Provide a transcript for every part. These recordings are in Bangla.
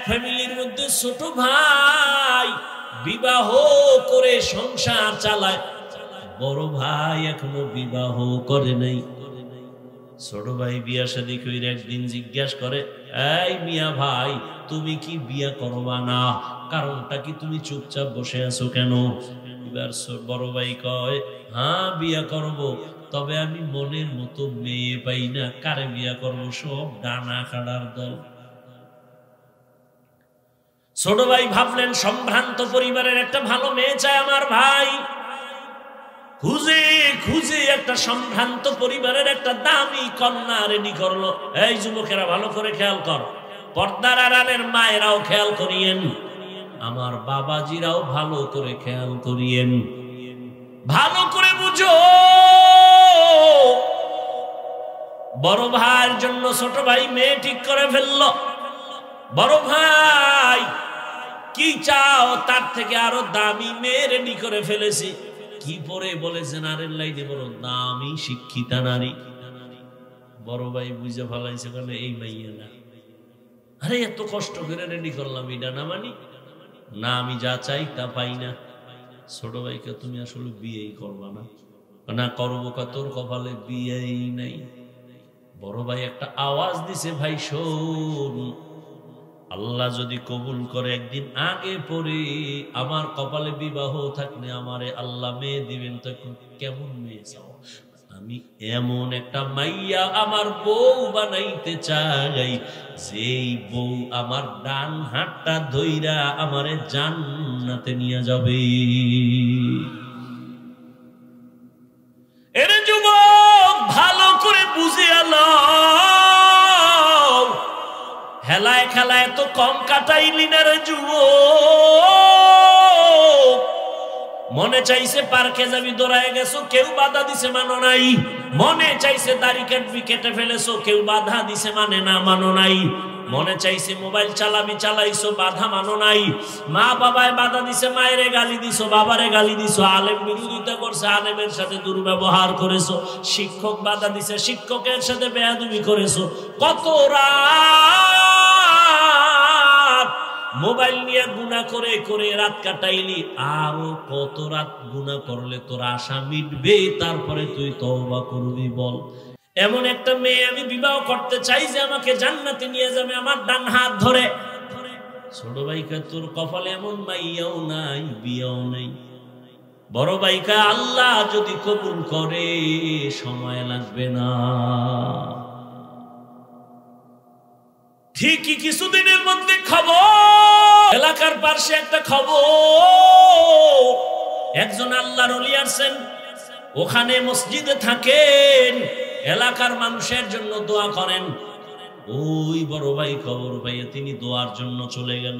ফ্যামিলির মধ্যে ছোট ভাই বিবাহ করে সংসার চালায়, বড় ভাই এখনো বিবাহ করে নাই। ছোট ভাই বিয়া শাদী কইরা একদিন জিজ্ঞাসা করে, এই মিয়া ভাই তুমি কি বিয়া করবা না? কারণটা কি, তুমি চুপচাপ বসে আছো কেন? এবার বড় ভাই কয়, হ্যাঁ বিয়া করব, তবে আমি মনের মতো মেয়ে পাই না, কারে বিয়া করব, সব ডানা খাড়ার দল। ছোট ভাই ভাবলেন সম্ভ্রান্ত পরিবারের একটা ভালো মেয়ে চায় আমার ভাই, খুঁজে খুঁজে একটা সম্ভ্রান্ত পরিবারের একটা দামি কন্যা রেডি করলো। এই যুবকেরা ভালো করে খেয়াল কর, পর্দার আড়ালের মায়েরাও খেয়াল করিয়েন, আমার বাবাজিরাও ভালো করে খেয়াল করিয়েন, ভালো করে বুঝো। বড় ভাইয়ের জন্য ছোট ভাই মেয়ে ঠিক করে ফেলল। বড় ভাই কি চাও, তার থেকে আরো দামি মেয়ে রেডি করে ফেলেছি। কি পরে বলেছেন, আরের লাইনে বড় দামি শিক্ষিতা নারী। বড় ভাই বুঝে ফেলাইছে, বলে এই মাইয়া না। আরে এত কষ্ট করে রেডি করলাম, এটা না মানি না, আমি যা চাই তা পাই না। ছোট ভাইকে তুমি আসলে বিয়েই করবা না? না করবো, তোর কপালে বিয়েই নাই। বড় ভাই একটা আওয়াজ দিছে, ভাই শোন, আল্লাহ যদি কবুল করে একদিন আগে পরে আমার কপালে বিবাহ থাকলে আমারে আল্লাহ মেয়ে দিবেন, তো কেমন মেয়ে চাও? আমি এমন একটা মাইয়া আমার বউ বানাইতে চাই, যেই বউ আমার ডান হাতটা ধইরা আমারে জান্নাতে নিয়ে যাবে। এর যুবক ভালো করে বুঝে আলো, হেলায় খেলায় তো কম কাটাইলি না রে যুবক। মনে চাইছে পার্কে যাবি, দৌড়ায় গেছো, কেউ বাধা দিছে মানো নাই। মনে চাইছে দাড়ি কাটবি, কেটে ফেলেছো, কেউ বাধা দিছে মানে না, মানো নাই। মনে চাইছে মোবাইল চালাবি, চালাইছো, বাধা মানো নাই। মা বাবায় বাধা দিছে, মায়েরে গালি দিছো, বাবারে গালি দিছো। আলেম বিরোধিতা করছে, আলেমের সাথে দুর্ব্যবহার করেছো। শিক্ষক বাধা দিছে, শিক্ষকের সাথে বেয়াদবি করেছো। কত রাত মোবাইল নিয়ে গুনাহ করে করে রাত কাটাইলি, আরো কত রাত গুনাহ করলে তোর আশা মিটবে, তারপরে তুই তওবা করবি বল? এমন একটা মেয়ে আমি বিবাহ করতে চাই যে আমাকে জান্নাতে নিয়ে যাবে আমার ডান হাত ধরে। ছোট ভাইকা তোর কপালে এমন মাইয়াও নাই, বিয়াও নাই। বড় ভাইকা আল্লাহ যদি কবুল করে সময় লাগবে না, ঠিকই কিছুদিনের মধ্যে খবর, এলাকার পাশে একটা খবর, একজন আল্লাহর ওলি আসেন, ওখানে মসজিদে থাকেন, এলাকার মানুষের জন্য দোয়া করেন। ওই বড় ভাই খবর পাইয়া তিনি দোয়ার জন্য চলে গেল।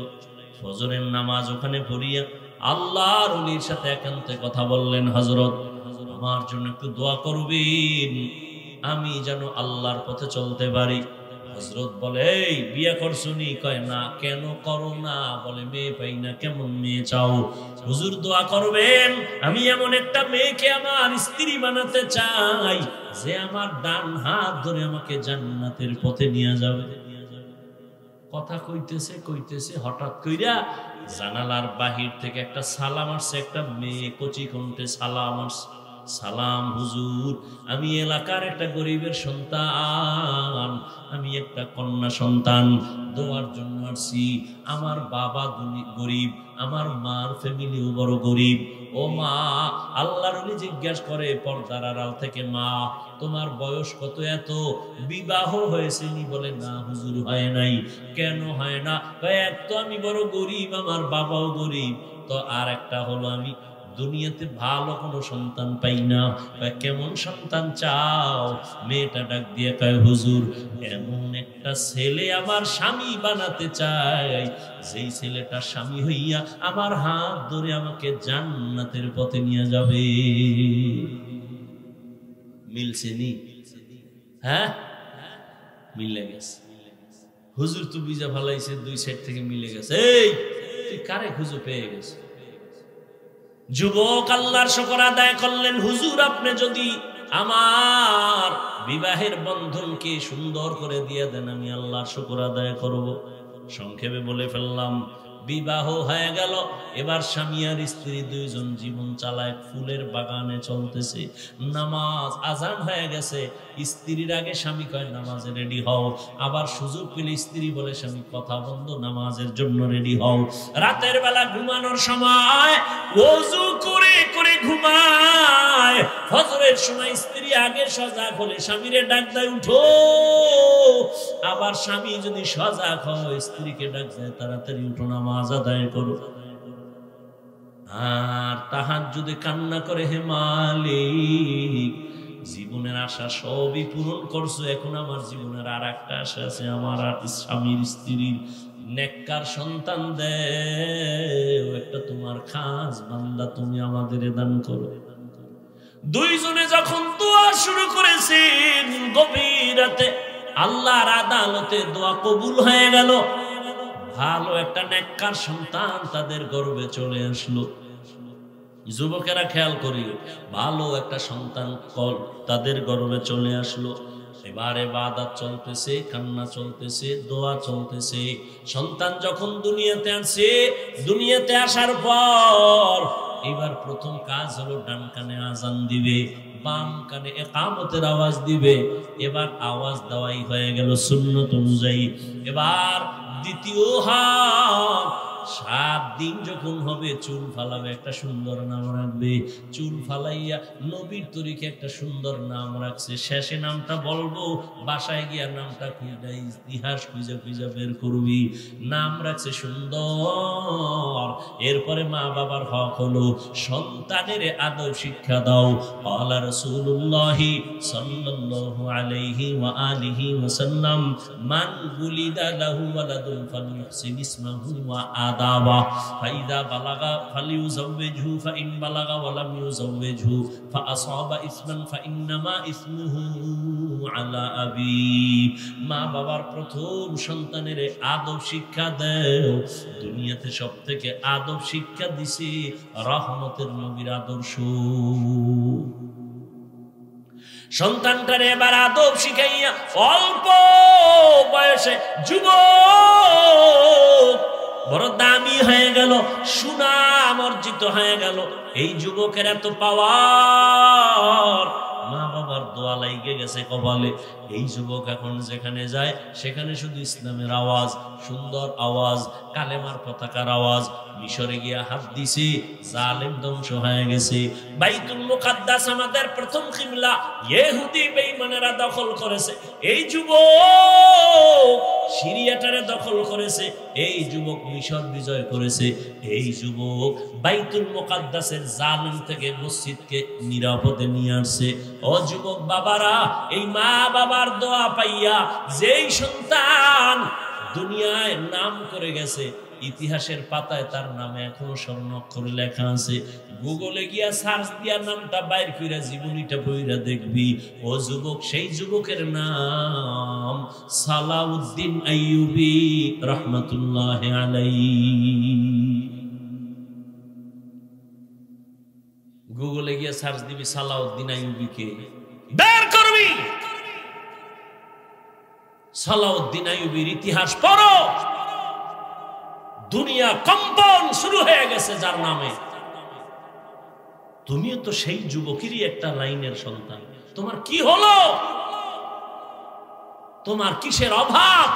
ফজরের নামাজ ওখানে পড়িয়া আল্লাহর ওলির সাথে একান্তে কথা বললেন, হযরত আমার জন্য একটু দোয়া করবেন, আমি যেন আল্লাহর পথে চলতে পারি। হযরত বলে, এই বিয়ে করছনি? কয় না। কেন করো না? বলে মেয়ে পাই না। কেমন মেয়ে চাও? হুজুর দোয়া করবেন, আমি এমন একটা মেয়েকে আমার স্ত্রী বানাতে চাই যে আমার ডান হাত ধরে আমাকে জান্নাতের পথে নিয়ে যাবে। কথা কইতেছে কইতেছে হঠাৎ কইরা জানালার বাহির থেকে একটা সালাম আসছে, একটা মেয়ে কচি কণ্ঠে সালাম আসছে, সালাম হুজুর, আমি এলাকার একটা গরিবের সন্তান, আমি একটা কন্যা সন্তান, দোয়ার জন্য আসছি। আমার বাবা গরিব, আমার মার ফ্যামিলিও বড় গরিব। ও মা, আল্লাহর ওলি জিজ্ঞাসা করে পর্দার আড়াল থেকে, মা তোমার বয়স কত? এত বিবাহ হয়েছেনি? বলে না হুজুর হয় নাই। কেন হয় না? এক তো আমি বড় গরিব, আমার বাবাও গরিব, তো আর একটা হলো আমি দুনিয়াতে ভালো কোনো সন্তান পাই না। কেমন সন্তান চাও? মেয়েটা ডাক দিয়ে কয়, হুজুর এমন একটা ছেলে আমার স্বামী বানাতে চাই, যেই ছেলেটা স্বামী হইয়া আমার হাত ধরে আমাকে জান্নাতের পথে নিয়ে যাবে। মিলছে নি? হ্যাঁ মিলে গেছে। হুজুর তো বুঝা ভালাইছে, দুই সাইড থেকে মিলে গেছে। এই তুই কারে খুঁজে পেয়ে গেছে? যুবক আল্লাহর শুকর আদায় করলেন, হুজুর আপনি যদি আমার বিবাহের বন্ধনকে সুন্দর করে দিয়ে দেন, আমি আল্লাহর শুকর আদায় করব। সংক্ষেপে বলে ফেললাম, বিবাহ হয়ে গেল, এবার স্বামী আর স্ত্রী দুইজন জীবন চালায়, ফুলের বাগানে চলতেছে। নামাজ আজান হয়ে গেছে, স্ত্রীর আগে স্বামী কয় নামাজে রেডি হও, আবার সুযোগ পেলে স্ত্রী বলে স্বামী কথা বন্ধ, নামাজের জন্য রেডি হও। রাতের বেলা ঘুমানোর সময় ওযু করে করে ঘুমায়, ফজরের সময় স্ত্রী আগে সজাগ হলে স্বামীরে ডাক দেয় উঠো, আবার স্বামী যদি সজাগ হয় স্ত্রীকে ডাক দেয় তাড়াতাড়ি উঠো নামাজ আদায় করো। আর তাহাজ্জুদে কান্না করে, হে মালিক, জীবনের আশা সবই পূরণ করছো, এখন আমার জীবনের আর একটা আশা আছে, আমার আর স্বামীর স্ত্রীর নেককার সন্তান দেও, একটা তোমার খাস বান্দা তুমি আমাদের দান করো। দুইজনে যখন দোয়া শুরু করেছেন, গভীর রাতে আল্লাহর আদালতে দোয়া কবুল হয়ে গেল, ভালো একটা নেককার সন্তান তাদের গর্ভে চলে আসলো। যুবকেরা খেয়াল করিও, ভালো একটা সন্তান তাদের গর্ভে চলে আসলো। এবারে ইবাদত চলতেছে, কান্না চলতেছে, দোয়া চলতেছে। সন্তান যখন দুনিয়াতে আসে, দুনিয়াতে আসার পর এবার প্রথম কাজ হলো ডান কানে আজান দিবে, বাম কানে ইকামতের আওয়াজ দিবে। এবার আওয়াজ দেওয়াই হয়ে গেল সুন্নত অনুযায়ী। এবার দ্বিতীয় হাত, 7 দিন যখন হবে চুল ফালাবে, একটা সুন্দর নাম রাখবে। চুল ফালাইয়া নবীর তরিকে একটা সুন্দর নাম রাখছে, শেষে নামটা বলবো, বাসায় গিয়া নামটা খুঁজে ইতিহাস খুঁজে খুঁজে বের করবি। নাম রাখছে সুন্দর। এরপরে মা বাবার হক হলো সন্তানের আদব শিক্ষা দাও। আল্লাহ রাসূলুল্লাহ সাল্লাল্লাহু আলাইহি ওয়া আলিহি ওয়াসাল্লাম, মান গুলিদা লাহু ওয়ালাদুন ফালইহসিন ইসমাহু ওয়া আদাবা, ফাইদা বালাগা ফালিউযাওবিজহু, ফাইন বালাগা ওয়া লাম ইউযাওবিজহু ফাআসাবা ইসমান ফাইন্নামা ইসমুহু আলা আবি। মা বাবার প্রথম সন্তানের আদব শিক্ষা দেও। দুনিয়াতে সবথেকে আদব শিক্ষা দিছে রহমতের নবীর আদর্শ। সন্তানটারে এবার আদব শিখাইয়া অল্প বয়সে যুবক বড় দামি হয়ে গেল, সুনাম অর্জিত হয়ে গেল। এই যুবকের এত পাওয়ার, মা বাবার দোয়া লাইগে গেছে কপালে। এই যুবক এখন যেখানে যায় সেখানে শুধু ইসলামের আওয়াজ, সুন্দর আওয়াজ, কালেমার পতাকার আওয়াজ। মিশরে গিয়া হাত দিছে, জালেম ধ্বংস হয়ে গেছে। বাইতুল মুকাদ্দাস আমাদের প্রথম কিবলা, ইহুদি বেঈমানেরা দখল করেছে। এই যুবক সিরিয়াটারে দখল করেছে, এই যুবক মিশর বিজয় করেছে। এই যুবক বাইতুল মুকাদ্দাসের জালেম থেকে মসজিদকে নিরাপদে নিয়ে আসছে। ও যুবক বাবারা, এই মা বাবার দোয়া পাইয়া যেই সন্তান দুনিয়ায় নাম করে গেছে, ইতিহাসের পাতায় তার নামে এখনো স্বর্ণাক্ষরে লেখা আছে। গুগলে গিয়া সার্চ দিয়া নামটা বাইর কইরা জীবনীটা বইরা দেখবি। ও যুবক, সেই যুবকের নাম সালাউদ্দিন আইয়ুবী রাহমাতুল্লাহি আলাইহি। গুগলে গিয়া সার্চ দিবি সালাউদ্দিন আইয়ুবীকে, বের করবি। সালাউদ্দিন আইয়ুবীর ইতিহাস পড়ো, দুনিয়া কম্পন শুরু হয়ে গেছে যার নামে। তুমিও তো সেই যুবকেরই একটা লাইনের সন্তান। তোমার কি হলো? তোমার কিসের অভাব?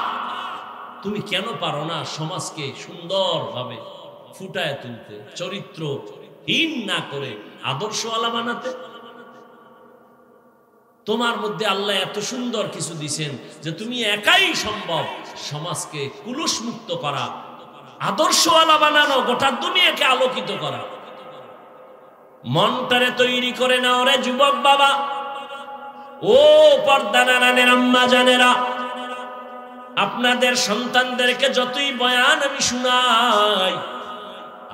তুমি কেন পারো না সমাজকে সুন্দরভাবে ফুটায় তুলতে, চরিত্রহীন না করে আদর্শওয়ালা বানাতে? তোমার মধ্যে আল্লাহ এত সুন্দর কিছু দিছেন যে তুমি একাই সম্ভব সমাজকে কুলুষ মুক্ত করা, আদর্শওয়ালা বানানো, গোটা দুনিয়াকে আলোকিত করা। মনটারে তৈরি করে নাও রে যুবক বাবা। ও পর্দা নারানের আম্মা জানেরা, আপনাদের সন্তানদেরকে যতই বয়ান আমি শুনাই,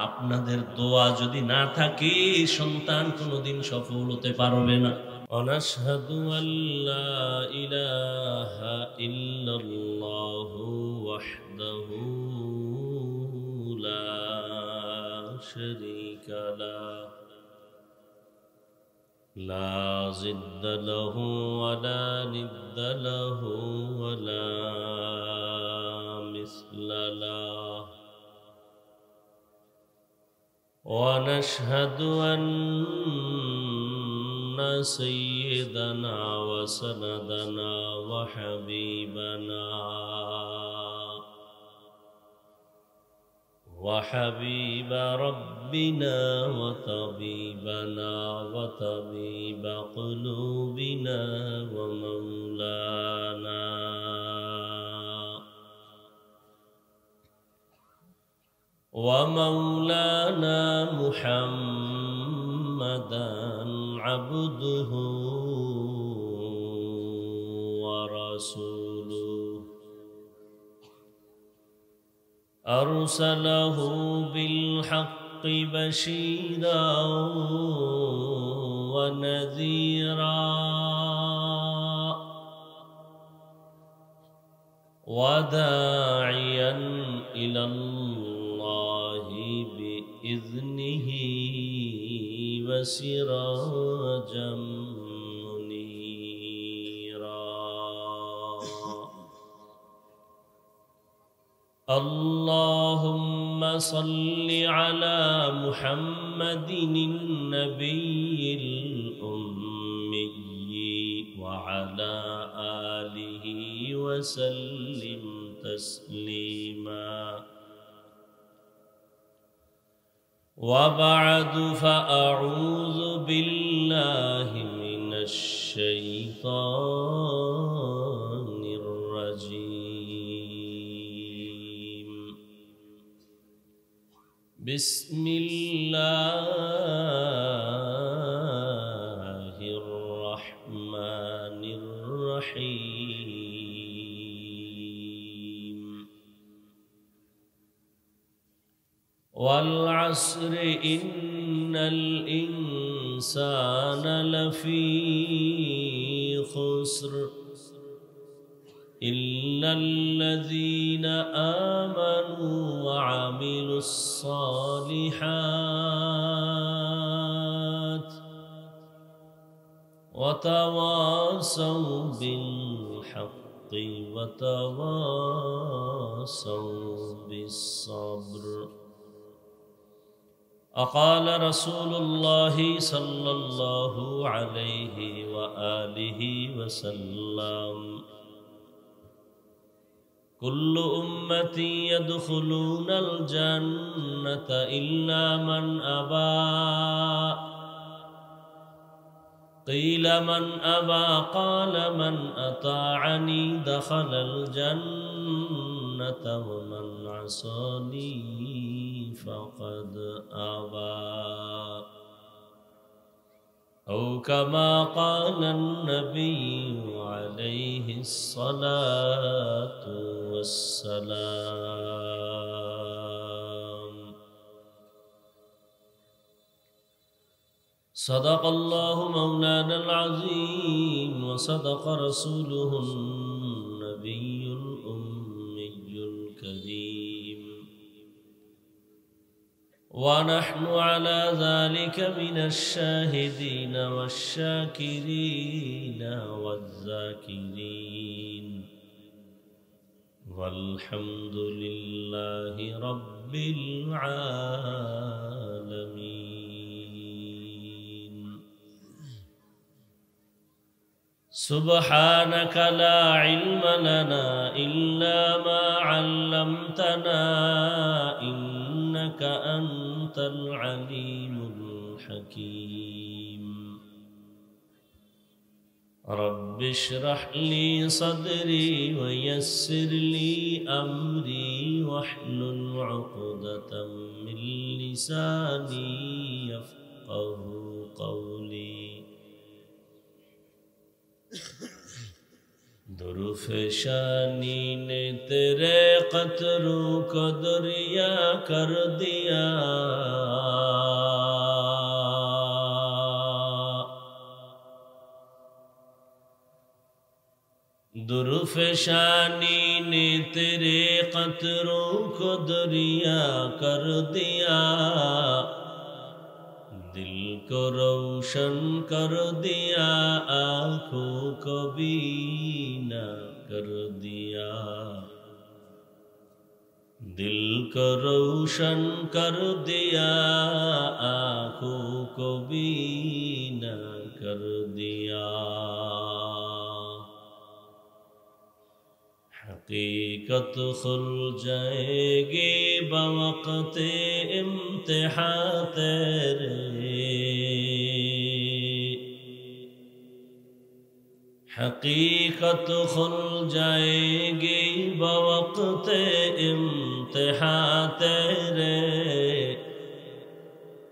আপনাদের দোয়া যদি না থাকে সন্তান কোনোদিন সফল হতে পারবে না। অনাশহাদু আল্লা ইলাহা ইল্লাল্লাহু ওয়াহদাহু লা শারীকা লাহু লা জিদ্দা লাহু ওয়া লা নিদ্দা লাহু ওয়া লা مثل له ونشهد أن سيدنا وسندنا وحبيب ربنا وطبيبنا وطبيب قلوبنا ومولانا محمدا عبده ورسوله أرسله بالحق بشيرا ونذيرا وداعيا إلى الله بإذنه وسراجا اللهم صل على محمد النبي الأمي وعلى آله وسلم تسليما وبعد فأعوذ بالله من الشيطان الرجيم بسم الله الرحمن الرحيم والعصر إن الإنسان لفي خسر إلا الذين آمنوا وعملوا الصالحات وتواصوا بالحق وتواصوا بالصبر أقال رسول الله صلى الله عليه وآله وسلم كل أمتي يدخلون الجنة إلا من أبى قيل من أبى قال من أطاعني دخل الجنة ومن عصاني فقد أبى أو كما قال النبي عليه الصلاة والسلام صدق الله مولانا العظيم وصدق رسوله النبي الأمي الكريم ونحن على ذلك من الشاهدين والشاكرين والذاكرين والحمد لله رب العالمين سبحانك لا علم لنا إلا ما علمتنا إنك أنت العليم الحكيم رب اشرح لي صدري ويسر لي أمري واحلل عقدة من لساني يفقه قولي درفشانی نے تیرے قطروں کو دریا کر دیا درفشانی نے تیرے قطروں کو دریا کر دیا दिल को रोशन कर दिया आँखों को बीना कर दिया दिल को रोशन कर दिया आँखों को बीना कर दिया हकीकत खुल जाएगी बवक़्ते इम्तिहान तेरे हकीकत खुल जाएगी बवक़्ते इम्तिहान तेरे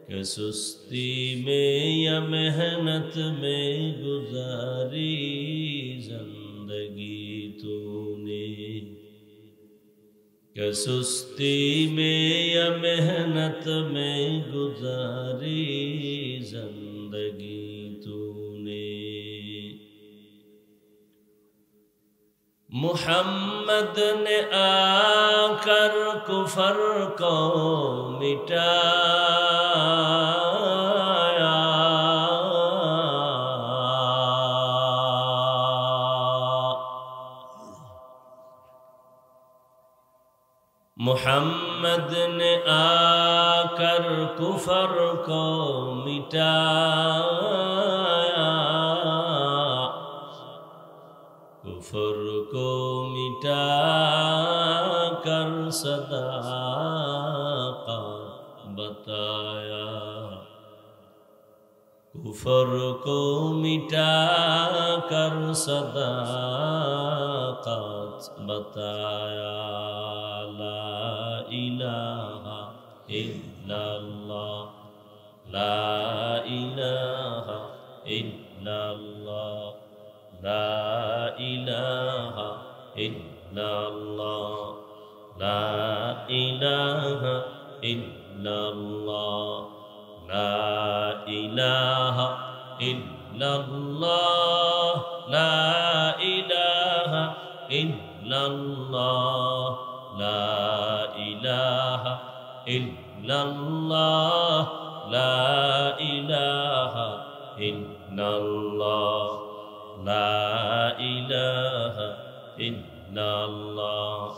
कि सुस्ती में या मेहनत में गुजारी जिंदगी तूने कि सुस्ती में या मेहनत में गुजारी जिंदगी तूने मुहम्मद ने आकर कुफर को मिटाया मुहम्मद ने आकर कुफर को मिटाया कुफर को मिटा कर सदाक़त बताया कुफर को मिटा कर सदाक़त बताया ला इलाहा इल्लल्लाह ला इलाहा इल्लल्लाह ला इलाहा इल्लल्लाह ला इलाहा इल्लल्लाह ला इलाहा इल्लल्लाह ला इलाहा इल्लल्लाह ला इलाहा इल्लल्लाह ला इलाहा इल्लल्लाह ला इलाहा इल्लल्लाह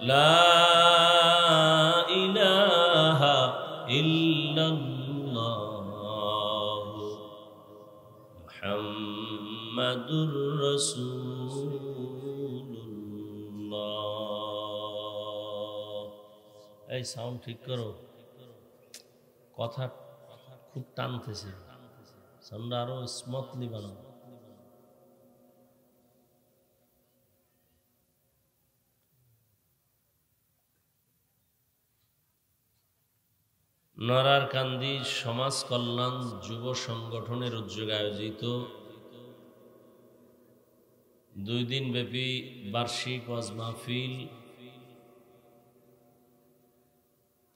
ला इलाहा इल्लल्लाह मुहम्मदुर রাসূলুল্লাহ। এই সাউন্ড ঠিক করো, কথা খুব টানতেছে, সাউন্ড আরো স্মুথলি বানাও। নরারকান্দি সমাজ কল্যাণ যুব সংগঠনের উদ্যোগে আয়োজিত 2 দিন ব্যাপী বার্ষিক ওয়াজ মাহফিল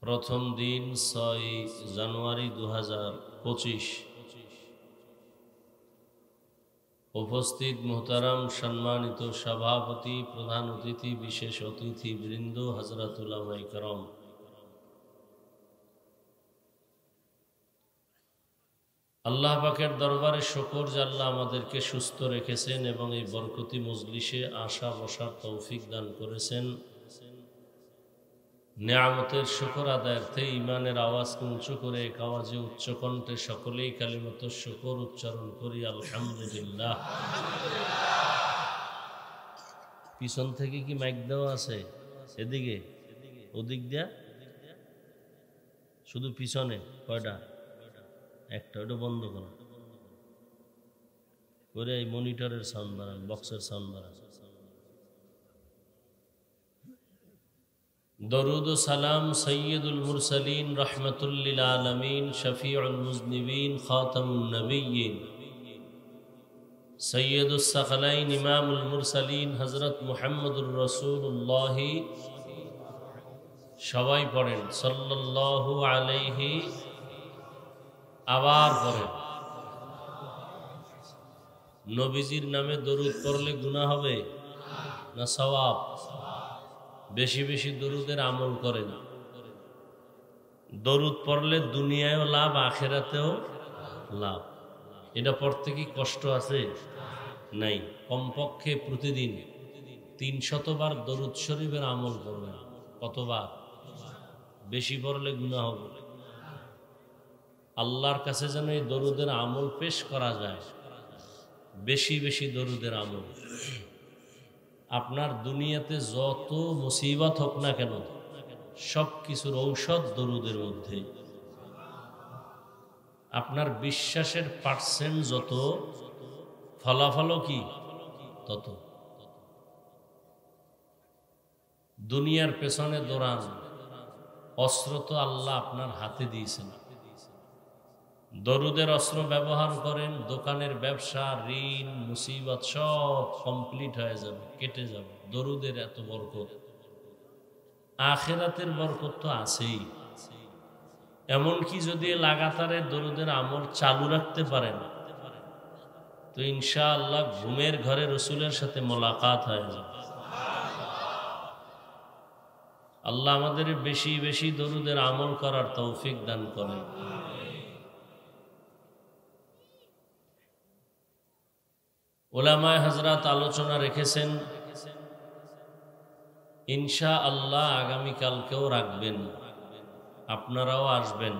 প্রথম দিন 6 জানুয়ারি 2025। উপস্থিত মোহতারাম সম্মানিত সভাপতি, প্রধান অতিথি, বিশেষ অতিথি বৃন্দ, হযরত উলামায়ে কেরাম, আল্লাহ পাকের দরবারে শুকর যে আল্লাহ আমাদেরকে সুস্থ রেখেছেন এবং এই বরকতি মজলিসে আসা বসার তৌফিক দান করেছেন। নিয়ামতের শুকর আদায়ার্থে ইমানের আওয়াজকে উঁচু করে এক আওয়াজে উচ্চ কণ্ঠে সকলেই কালিমাত শুকর উচ্চারণ করি আলহামদুলিল্লাহ। পিছন থেকে কি মাইক দেওয়া আছে? এদিকে ওদিক দিয়া শুধু পিছনে কয়টা? একটা, ওটা বন্ধ করো করে এই মনিটরের সাউন্ড বাড়ান, বক্সের সাউন্ড বাড়ান। দরুদ ও সালাম সৈয়দুল মুরসালিন রহমাতুল লিল আলামিন শফিউল মুজনিবিন খাতামুন নবিয়্যিন সৈয়দুস সাকলাইন ইমামুল মুরসালিন হযরত মুহাম্মদুর রাসূলুল্লাহ, সবাই পড়েন সাল্লাল্লাহু আলাইহি, আবার পড়েন। নবীজির নামে দরুদ পড়লে গুনাহ হবে না সওয়াব? বেশি বেশি দরুদের আমল করেন। দরুদ পড়লে দুনিয়ায়ও লাভ, আখিরাতেও লাভ। এটা পড়তে কি কষ্ট আছে নাই। কমপক্ষে প্রতিদিন 300 বার দরুদ শরীফের আমল করবেন। কতবার? বেশি পড়লে গুনাহ হবে। আল্লাহর কাছে যেন এই দরুদের আমল পেশ করা যায়, বেশি বেশি দরুদের আমল। আপনার দুনিয়াতে যত মুসিবত হোক না কেন, সব কিছুর ঔষধ দরুদের মধ্যে। আপনার বিশ্বাসের পার্সেন্ট যত, ফলাফলও কি তত। দুনিয়ার পেছনে দৌড়ান, অস্ত্র তো আল্লাহ আপনার হাতে দিয়েছেন। দরুদের অস্ত্র ব্যবহার করেন, দোকানের ব্যবসা, ঋণ, মুসিবত সব কমপ্লিট হয়ে যাবে, কেটে যাবে। দরুদের এত বরকত, আখিরাতের বরকত তো আছেই। এমনকি যদি লাগাতারে দরুদের আমল চালু রাখতে পারেন তো ইনশাআল্লাহ ঘুমের ঘরে রসুলের সাথে মোলাকাত হয়ে যাবে। আল্লাহ আমাদের বেশি বেশি দরুদের আমল করার তৌফিক দান করেন। উলামায়ে হযরত আলোচনা রেখেছেন, ইনশাআল্লাহ আগামীকালকেও রাখবেন, আপনারাও আসবেন।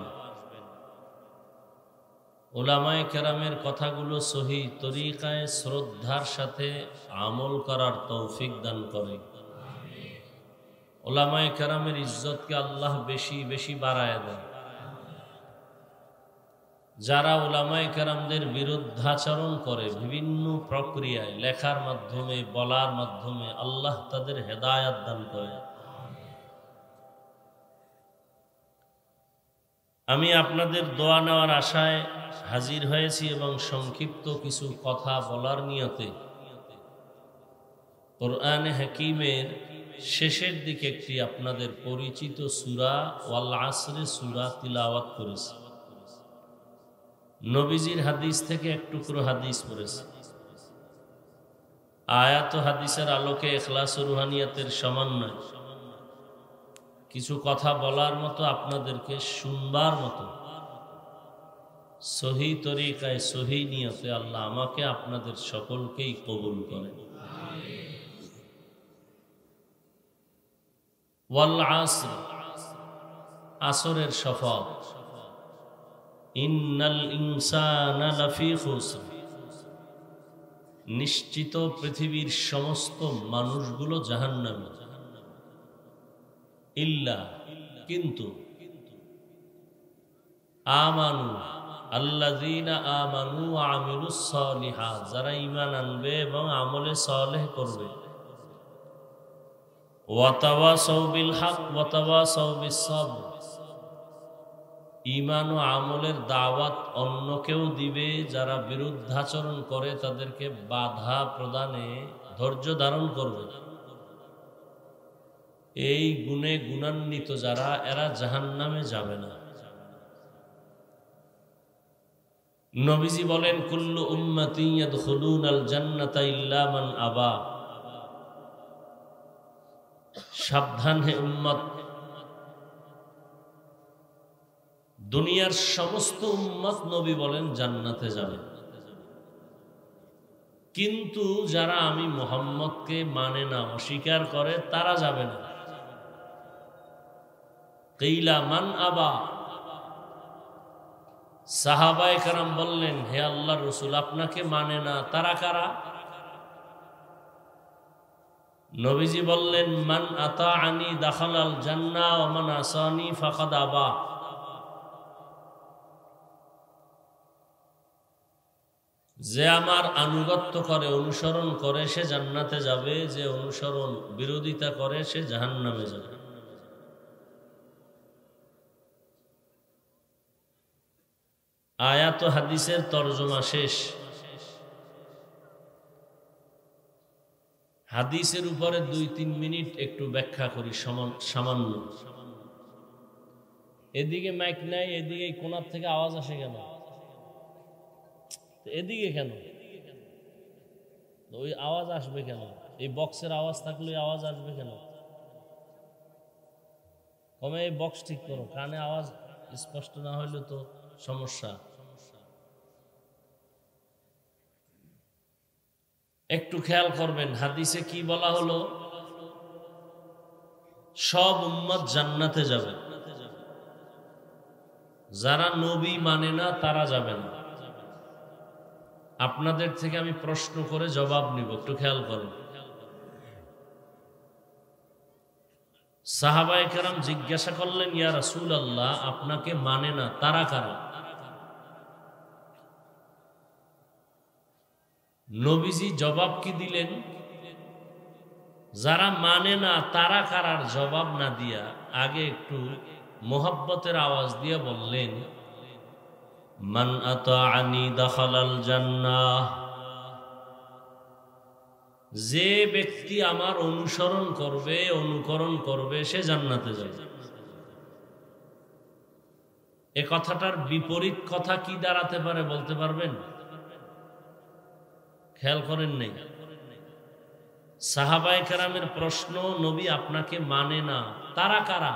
উলামায়ে কেরামের কথাগুলো সহি তরিকায় শ্রদ্ধার সাথে আমল করার তৌফিক দান করে। উলামায়ে কেরামের ইজ্জতকে আল্লাহ বেশি বেশি বাড়ায় দেন। যারা উলামায়ে কেরামদের বিরুদ্ধাচরণ করে বিভিন্ন প্রক্রিয়ায়, লেখার মাধ্যমে, বলার মাধ্যমে, আল্লাহ তাদের হেদায়াত দান করে। আমি আপনাদের দোয়া নেওয়ার আশায় হাজির হয়েছি এবং সংক্ষিপ্ত কিছু কথা বলার নিয়তে কোরআনে হাকিমের শেষের দিকে একটি আপনাদের পরিচিত সূরা ওয়াল আসরে সূরা তিলাওয়াত করেছি। নবীজির হাদিস থেকে এক টুকরো হাদিস পড়েছি। আয়াত ও হাদিসের আলোকে ইখলাস ও রুহানিয়াতের সমন্বয় কিছু কথা বলার মতো, আপনাদেরকে শুনবার মতো সহি তরিকায় সহি নিয়তে আল্লাহ আমাকে আপনাদের সকলকেই কবুল করেন। ওয়াল আসর, আসরের শপথ। ইন্নাল ইনসানা লাফি খুসর, নিশ্চিত পৃথিবীর সমস্ত মানুষগুলো জাহান্নামী। ইল্লা, কিন্তু, আমানু, আল্লাযীনা আমানু ওয়া আমিলুস সালিহাত, যারা ঈমান আনবে এবং আমলে সালেহ করবে। ওয়া তাওয়াসাউ বিল হক ওয়া তাওয়াসাউ বিস সাবর, ঈমান ও আমলের দাওয়াত অন্যকেও দিবে, যারা বিরুদ্ধাচরণ করে তাদেরকে বাধা প্রদানে ধৈর্য ধারণ করবে। এই গুণে গুণান্বিত যারা, এরা জাহান্নামে যাবে না। নবীজি বলেন, কুল্লু উম্মতি ইয়াদখুলুনাল জান্নাতা ইল্লা মান আবা, সাবধান হে উম্মত, দুনিয়ার সমস্ত উম্মত নবী বলেন জান্নাতে যাবে, কিন্তু যারা আমি মুহাম্মদকে মানে না, অস্বীকার করে, তারা যাবে না। কিলা মান আবা, সাহাবায়ে কেরাম বললেন, হে আল্লাহর রাসূল, আপনাকে মানে না, তারা কারা? নবীজি বললেন, মান আতাআনি দাখালাল জান্নাহ ওয়া মান আসানি ফাকাদ আবা। যে আমার আনুগত্য করে, অনুসরণ করে, সে জান্নাতে যাবে, যে অনুসরণ বিরোধিতা করে সে জাহান্নামে যাবে। আয়াত ও হাদিসের তরজমা শেষ। হাদিসের উপরে 2-3 মিনিট একটু ব্যাখ্যা করি সামান্য। এদিকে মাইক নাই, এদিকে কোণার থেকে আওয়াজ আসে কেন? এদিকে কেন? ওই আওয়াজ আসবে কেন? এই বক্সের আওয়াজ থাকলে আওয়াজ আসবে কেন? কমে এই বক্স ঠিক করো, কানে আওয়াজ স্পষ্ট না হইলে তো সমস্যা। একটু খেয়াল করবেন হাদিসে কি বলা হলো, সব উম্মত জান্নাতে যাবে, যারা নবী মানে না তারা যাবে না। আপনাদের থেকে আমি প্রশ্ন করে জবাব নিব, একটু খেয়াল করেন। সাহাবায়ে কেরাম জিজ্ঞাসা করলেন, ইয়া রাসূলুল্লাহ, আপনাকে মানে না তারা কারা? নবীজি জবাব কি দিলেন? যারা মানে না তারা কারার জবাব না দিয়া আগে একটু মোহাব্বতের আওয়াজ দিয়ে বললেন, মান আতাআনি দাখালাল জান্নাহ, যে ব্যক্তি আমার অনুসরণ করবে, অনুকরণ করবে, সে জান্নাতে যাবে। এ কথাটার বিপরীত কথা কি দাঁড়াতে পারে বলতে পারবেন? খেয়াল করেন নাই? সাহাবায়ে কেরামের প্রশ্ন, নবী আপনাকে মানে না তারা কারা?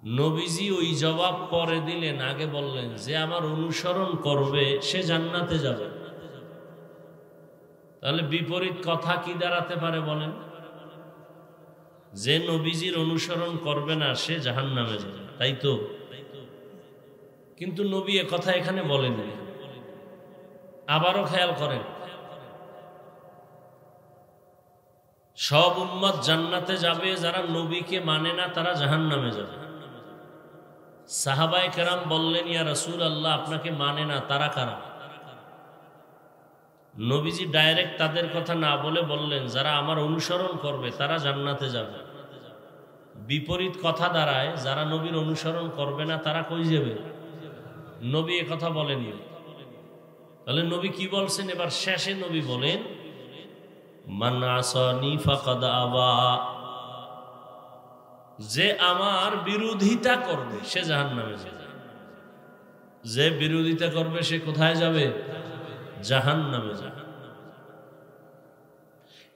নবীজি ওই জবাব পরে দিলেন, আগে বললেন যে আমার অনুসরণ করবে সে জান্নাতে যাবে। তাহলে বিপরীত কথা কি দাঁড়াতে পারে বলেন? যে নবীজির অনুসরণ করবে না সে জাহান্নামে যাবে, তাই তো? কিন্তু নবী এ কথা এখানে বলেননি। আবারও খেয়াল করেন, সব উম্মত জান্নাতে যাবে, যারা নবীকে মানে না তারা জাহান্নামে যাবে। সাহাবায়ে কেরাম বললেন, ইয়া রাসূলুল্লাহ, আপনাকে মানে না তারা কারা? নবীজি ডাইরেক্ট তাদের কথা না বলে বললেন, যারা আমার অনুসরণ করবে তারা জান্নাতে যাবে। বিপরীত কথা দাঁড়ায়, যারা নবীর অনুসরণ করবে না তারা কই যাবে? নবী এ কথা বলেননি। তাহলে নবী কি বলছেন? এবার শেষে নবী বলেন, মান আসানি ফাকাদ আবা, যে আমার বিরোধিতা করবে সে জাহান্নামে যাবে। যে বিরোধিতা করবে সে কোথায় যাবে? জাহান্নামে যাবে।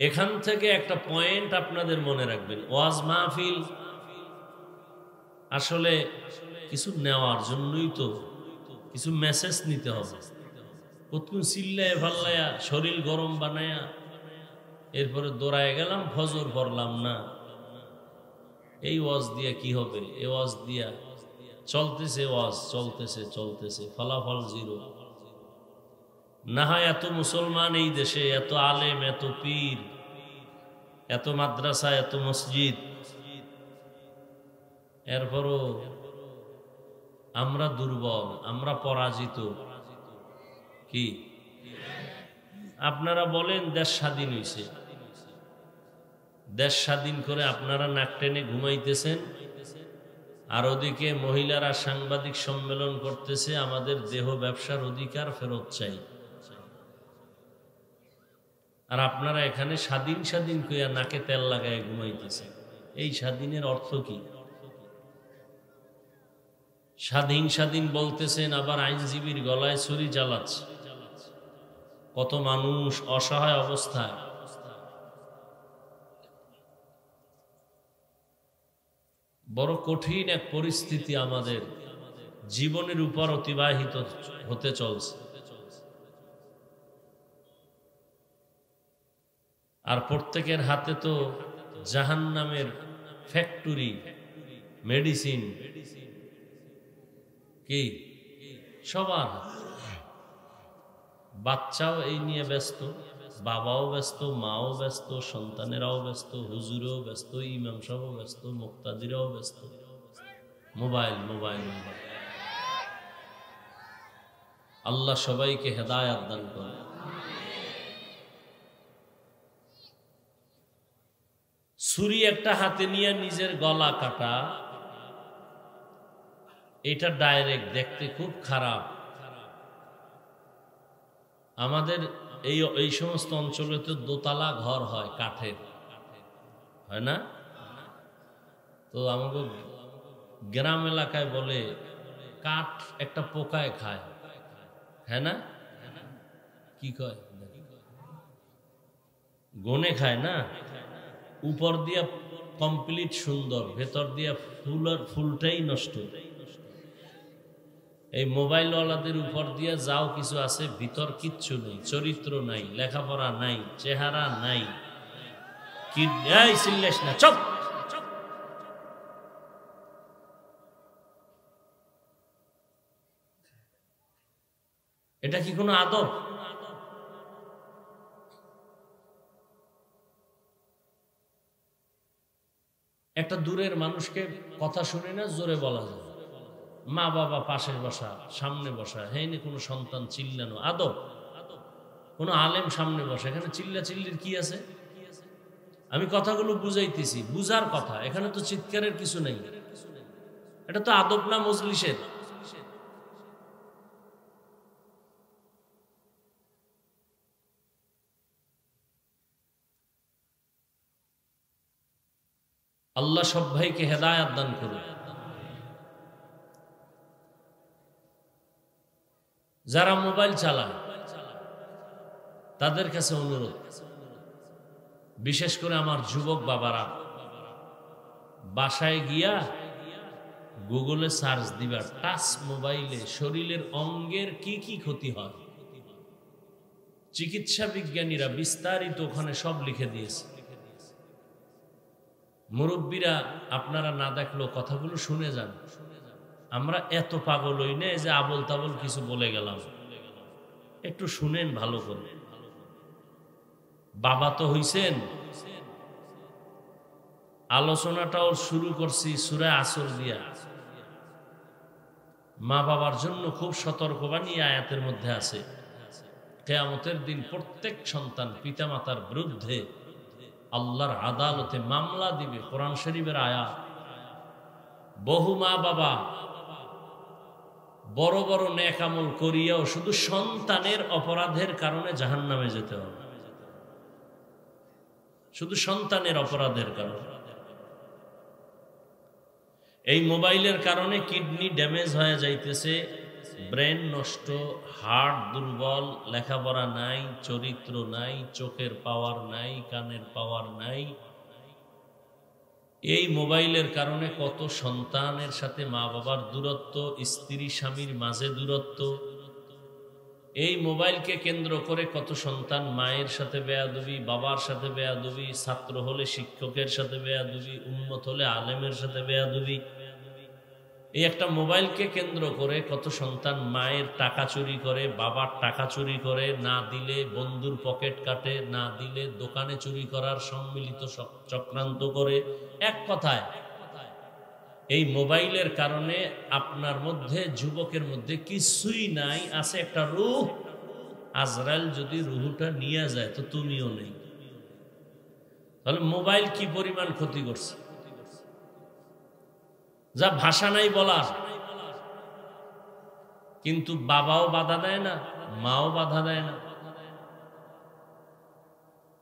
এখান থেকে একটা পয়েন্ট আপনাদের মনে রাখবেন, ওয়াজ মাহফিল আসলে কিছু নেওয়ার জন্যই তো, কিছু মেসেজ নিতে হবে। কতক্ষণ চিল্লায় ফাল্লায়া শরীর গরম বানায়া এরপরে দৌড়ায় গেলাম, ফজর পড়লাম না, এই ওয়াজ দিয়া কি হবে? এ ওয়াজ দিয়া চলতেছে, ওয়াজ চলতেছে চলতেছে, ফলাফল জিরো। না হয় এত মুসলমান এই দেশে, এত আলেম, এত পীর, এত মাদ্রাসা, এত মসজিদ, এরপরও আমরা দুর্বল, আমরা পরাজিত। কি আপনারা বলেন দেশ স্বাধীন হয়েছে, দেশ স্বাধীন করে আপনারা নাক টেনে ঘুমাইতেছেন, আর ওদিকে মহিলারা সাংবাদিক সম্মেলন করতেছে, আমাদের দেহ ব্যবসার অধিকার ফেরত চাই। আর আপনারা এখানে স্বাধীন স্বাধীন কইয়া নাকে তেল লাগায় ঘুমাইতেছে। এই স্বাধীনের অর্থ কি? স্বাধীন স্বাধীন বলতেছেন, আবার আইনজীবীর গলায় ছুরি চালাচ্ছে। কত মানুষ অসহায় অবস্থায়। বড় কঠিন এক পরিস্থিতি আমাদের জীবনের উপর অতিবাহিত হতে চলছে। আর প্রত্যেকের হাতে তো জাহান্নামের ফ্যাক্টরি, মেডিসিন, কি সবার। বাচ্চাও এই নিয়ে ব্যস্ত, বাবাও ব্যস্ত, মাও ব্যস্ত, সন্তানেরাও ব্যস্ত, হুজুরও ব্যস্ত, ইমাম সাহেবও ব্যস্ত, মুক্তাদিরাও ব্যস্ত। Mobile mobile mobile. আল্লাহ সবাইকে হেদায়াত দান করে। ছুরি একটা হাতে নিয়ে নিজের গলা কাটা, এটা ডাইরেক্ট দেখতে খুব খারাপ। আমাদের এই সমস্ত অঞ্চলে তো দোতলা ঘর হয়, কাঠের, হয় না? তো আমাকে গ্রাম এলাকায় বলে কাঠ একটা পোকায় খায়, হ্যাঁ না? কি কয়? গনে খায় না? উপর দিয়া কমপ্লিট সুন্দর, ভেতর দিয়া ফুলটাই নষ্ট। এই মোবাইলওয়ালাদের উপর দিয়ে যাও কিছু আছে, ভিতর কিচ্ছু নেই, চরিত্র নাই, লেখাপড়া নাই, চেহারা নাই। কি চিল্লেস না, চুপ। এটা কি কোনো আদব? একটা দূরের মানুষকে কথা শুনে না জোরে বলা যায়, মা বাবা পাশে বসা, সামনে বসা, হেইনি কোনো সন্তান চিল্লানো আদব। কোনো আলেম সামনে বসা, এখানে চিল্লা চিল্লির কি আছে? আমি কথাগুলো বুঝাইতেছি, বুঝার কথা, এখানে তো চিৎকারের কিছু নেই। এটা তো আদব না মজলিসের। আল্লাহ সব ভাইকে হেদায়েত দান করুন। যারা মোবাইল চালায় তাদের কাছে অনুরোধ, বিশেষ করে আমার যুবক বাবারা, বাসায় গিয়া গুগলে সার্চ দিবার টাচ মোবাইলে শরীরের অঙ্গের কি কি ক্ষতি হয়, চিকিৎসা বিজ্ঞানীরা বিস্তারিত ওখানে সব লিখে দিয়েছে। মুরব্বীরা আপনারা না দেখলেও কথাগুলো শুনে যান। আমরা এত পাগল হই না যে আবল তাবল কিছু বলে গেলাম, একটু শুনেন ভালো করে। বাবা তো হইছেন, আলোচনাটাও শুরু করছি সূরা আসর দিয়া। মা বাবার জন্য খুব সতর্কবাণী আয়াতের মধ্যে আছে। কিয়ামতের দিন প্রত্যেক সন্তান পিতামাতার বিরুদ্ধে আল্লাহর আদালতে মামলা দিবে। কোরআন শরীফের আয়াত। বহু মা বাবা বড় বড় নেক আমল করিয়াও শুধু সন্তানের অপরাধের কারণে জাহান্নামে যেতে হবে, শুধু সন্তানের অপরাধের কারণে। এই মোবাইলের কারণে কিডনি ড্যামেজ হয়ে যাইতেছে, ব্রেন নষ্ট, হার্ট দুর্বল, লেখাপড়া নাই, চরিত্র নাই, চোখের পাওয়ার নাই, কানের পাওয়ার নাই। এই মোবাইলের কারণে কত সন্তানের সাথে মা বাবার দূরত্ব, স্ত্রী স্বামীর মাঝে দূরত্ব। এই মোবাইলকে কেন্দ্র করে কত সন্তান মায়ের সাথে বেয়াদবি, বাবার সাথে বেয়াদবি, ছাত্র হলে শিক্ষকের সাথে বেয়াদবি, উম্মত হলে আলেমের সাথে বেয়াদবি। এই একটা মোবাইলকে কেন্দ্র করে কত সন্তান মায়ের টাকা চুরি করে, বাবার টাকা চুরি করে, না দিলে বন্ধুর পকেট কাটে, না দিলে দোকানে চুরি করার সম্মিলিত চক্রান্ত করে। এক কথায় এই মোবাইলের কারণে আপনার মধ্যে, যুবকের মধ্যে কিছুই নাই, আছে একটা রূহ। আজরাইল যদি রুহটা নিয়ে যায় তো তুমিও নেই। তাহলে মোবাইল কি পরিমাণ ক্ষতি করছে, যা ভাষা নাই বলার। কিন্তু বাবাও বাধা দেয় না, মাও বাধা দেয় না।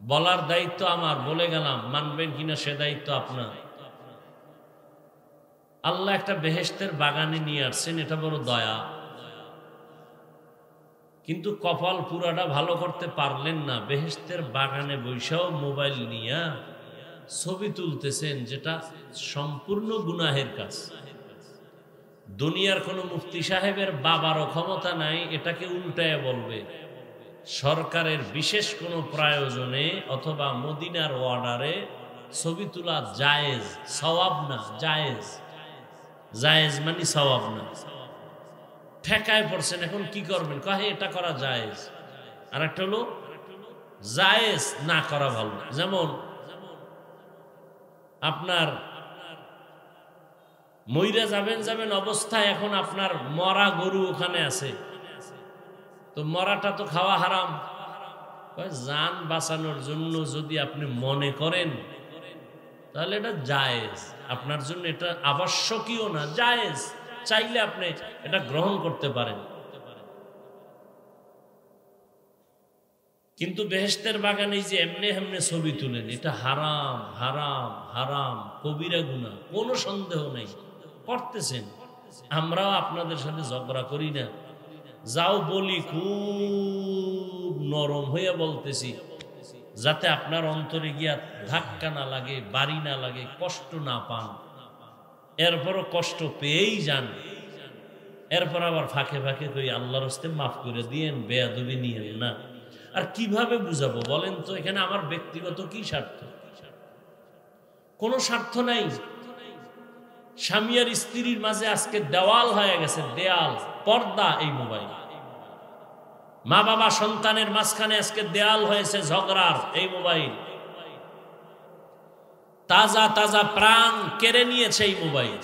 বলার দায়িত্ব আমার, বলে গেলাম, মানবেন কিনা সে দায়িত্ব আপনার। আল্লাহ একটা বেহেশতের বাগানে নিয়ে আসছেন, এটা বড় দয়া। কিন্তু কপাল পুরাটা ভালো করতে পারলেন না। বেহেশতের বাগানে বৈশাও মোবাইল নিয়ে ছবি তুলতেছেন, যেটা সম্পূর্ণ গুনাহের কাজ। দুনিয়ার কোনো মুফতি সাহেবের বাবারও ক্ষমতা নাই এটাকে উল্টায় বলবে। সরকারের বিশেষ কোনো প্রয়োজনে অথবা মদিনার অর্ডারে ছবি তোলা জায়েজ, সওয়াব না, জায়েজ। জায়েজ মানে সওয়াব না। ঠেকায় পড়ছেন, এখন কি করবেন? কহে এটা করা জায়েজ। আর একটা হলো জায়েজ না করা ভালো। যেমন আপনার মইরা যাবেন অবস্থায় এখন আপনার মরা গরু ওখানে আছে, তো মরাটা তো খাওয়া হারাম। জান বাঁচানোর জন্য যদি আপনি মনে করেন তাহলে এটা জায়েজ, আপনার জন্য এটা আবশ্যকীয় না, জায়েজ। চাইলে আপনি এটা গ্রহণ করতে পারেন। কিন্তু বেহেশতের বাগানে যে এমনি এমনি ছবি তুলেন, এটা হারাম, হারাম, হারাম, কবিরা গুনাহ, কোনো সন্দেহ নেই। করতেছেন, আমরাও আপনাদের সাথে ঝগড়া করি না। যাও বলি, খুব নরম হইয়া বলতেছি, যাতে আপনার অন্তরে গিয়া ধাক্কা না লাগে, বাড়ি না লাগে, কষ্ট না পান। এরপরও কষ্ট পেয়েই যান। এরপর আবার ফাঁকে ফাঁকে কই আল্লাহর হস্তে মাফ করে দিয়েন, বেয়াদবি নিয়েন না। আর কিভাবে বুঝাবো বলেন তো? এখানে আমার ব্যক্তিগত কি স্বার্থ? কোনো স্বার্থ নাই। স্বামী আর স্ত্রীর মাঝে আজকে দেওয়াল হয়ে গেছে, দেয়াল, পর্দা এই মোবাইল। মা বাবা সন্তানের মাঝখানে আজকে দেয়াল হয়েছে ঝগড়ার এই মোবাইল। তাজা তাজা প্রাণ কেড়ে নিয়েছে এই মোবাইল।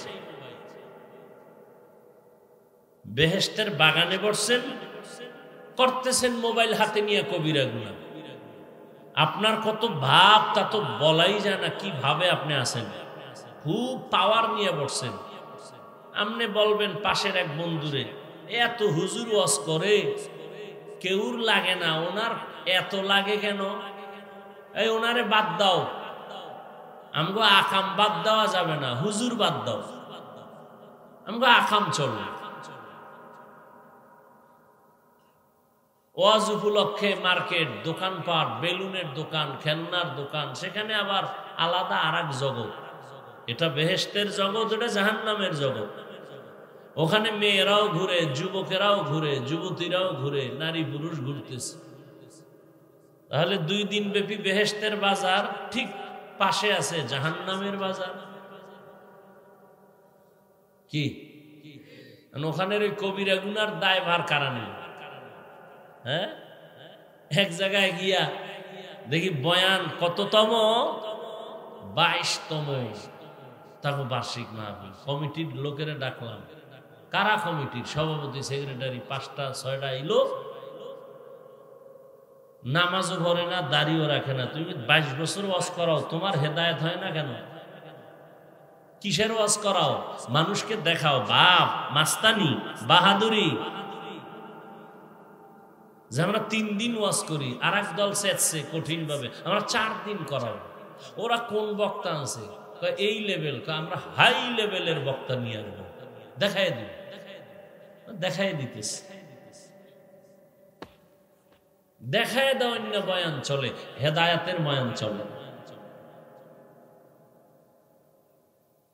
বেহেশতের বাগানে বসছেন, করতেছেন মোবাইল হাতে নিয়ে কবিরা গুনাহ। আপনার কত ভাব তা তো বলাই যায় না, কি ভাবে আপনি আছেন। খুব পাওয়ার নিয়ে বসছেন। আপনি বলবেন পাশের এক বন্ধুরে, এত হুজুর ওয়াজ করে কেউর লাগে না, ওনার এত লাগে কেন? এই ওনারে বাদ দাও। আমগো আকাম বাদ দেওয়া যাবে না, হুজুর বাদ দাও, আমগো আকাম চলবে। ওয়াজ উপলক্ষে মার্কেট, দোকানপাট, বেলুনের দোকান, খেলনার দোকান, সেখানে আবার আলাদা আর এক জগৎ। এটা বেহেশতের জগৎ, এটা জাহান্নামের জগৎ। ওখানে মেয়েরাও ঘুরে, যুবকেরাও ঘুরে, যুবতীরাও ঘুরে, নারী পুরুষ ঘুরতেছে। তাহলে 2 দিন ব্যাপী বেহেশতের বাজার, ঠিক পাশে আছে জাহান্নামের বাজার। কি ওখানের ওই কবিরা গুনার দায়ভার কারা নেই? হ্যাঁ, এক জায়গায় গিয়া দেখি বয়ান কততম, 22তম তাকে বার্ষিক মাহফিল। কমিটির লোকেরা ডাকলাম। কারা কমিটির? সভাপতি, সেক্রেটারি, 5টা 6টা এলো। নামাজও পড়ে না, দাড়িও রাখে না। তুমি 22 বছর ওয়াজ করাও, তোমার হেদায়েত হয় না কেন? কিসের ওয়াজ করাও? মানুষকে দেখাও বাপ, মাস্তানি, বাহাদুরি। যে আমরা 3 দিন ওয়াজ করি, আর এক দল চেয়েছে কঠিন ভাবে আমরা 4 দিন করাবো। ওরা কোন বক্তা আছে? এই লেভেল। আমরা হাই লেভেলের বক্তা নিয়ে আসবো, দেখাই দিব। দেখাই দিতেছে, দেখাই দেওয়া বয়ান চলে, হেদায়াতের বয়ান চলে।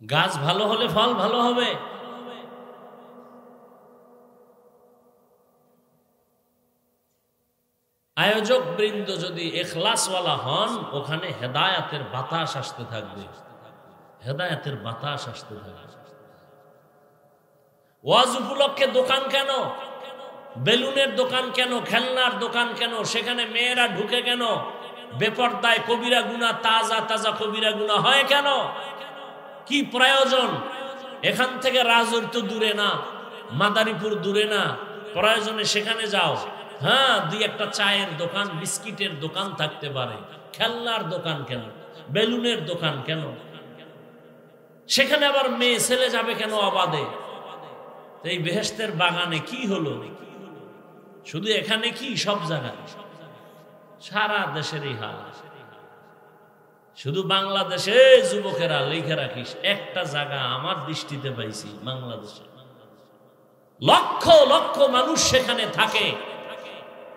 গাছ ভালো হলে ফল ভালো হবে। আয়োজক বৃন্দ যদি ইখলাসওয়ালা হন, ওখানে হেদায়াতের বাতাস আসতে থাকবে, হেদায়াতের বাতাস আসতে থাকবে। ওয়াজ উপলক্ষে দোকান কেন? বেলুনের দোকান কেন? খেলনার দোকান কেন? সেখানে মেয়েরা ঢুকে কেন? বেপরদায় কবিরা গুনাহ, তাজা তাজা কবিরা গুনাহ হয় কেন? কি প্রয়োজন? এখান থেকে রাজৌর তো দূরে না, মাদারীপুর দূরে না, প্রয়োজনে সেখানে যাও। হ্যাঁ, 2-1টা চায়ের দোকান, বিস্কিটের দোকান থাকতে পারে। খেলনার দোকান কেন? বেলুনের দোকান কেন? সেখানে আবার মেয়ে ছেলে যাবে কেন অবাধে? এই বেহেশতের বাগানে কি হলো? শুধু এখানে কি, সব জায়গায়, সারা দেশের এই হাল। শুধু বাংলাদেশে যুবকেরা লিখে রাখিস, একটা জায়গা আমার দৃষ্টিতে পাইছি, বাংলাদেশে লক্ষ লক্ষ মানুষ সেখানে থাকে।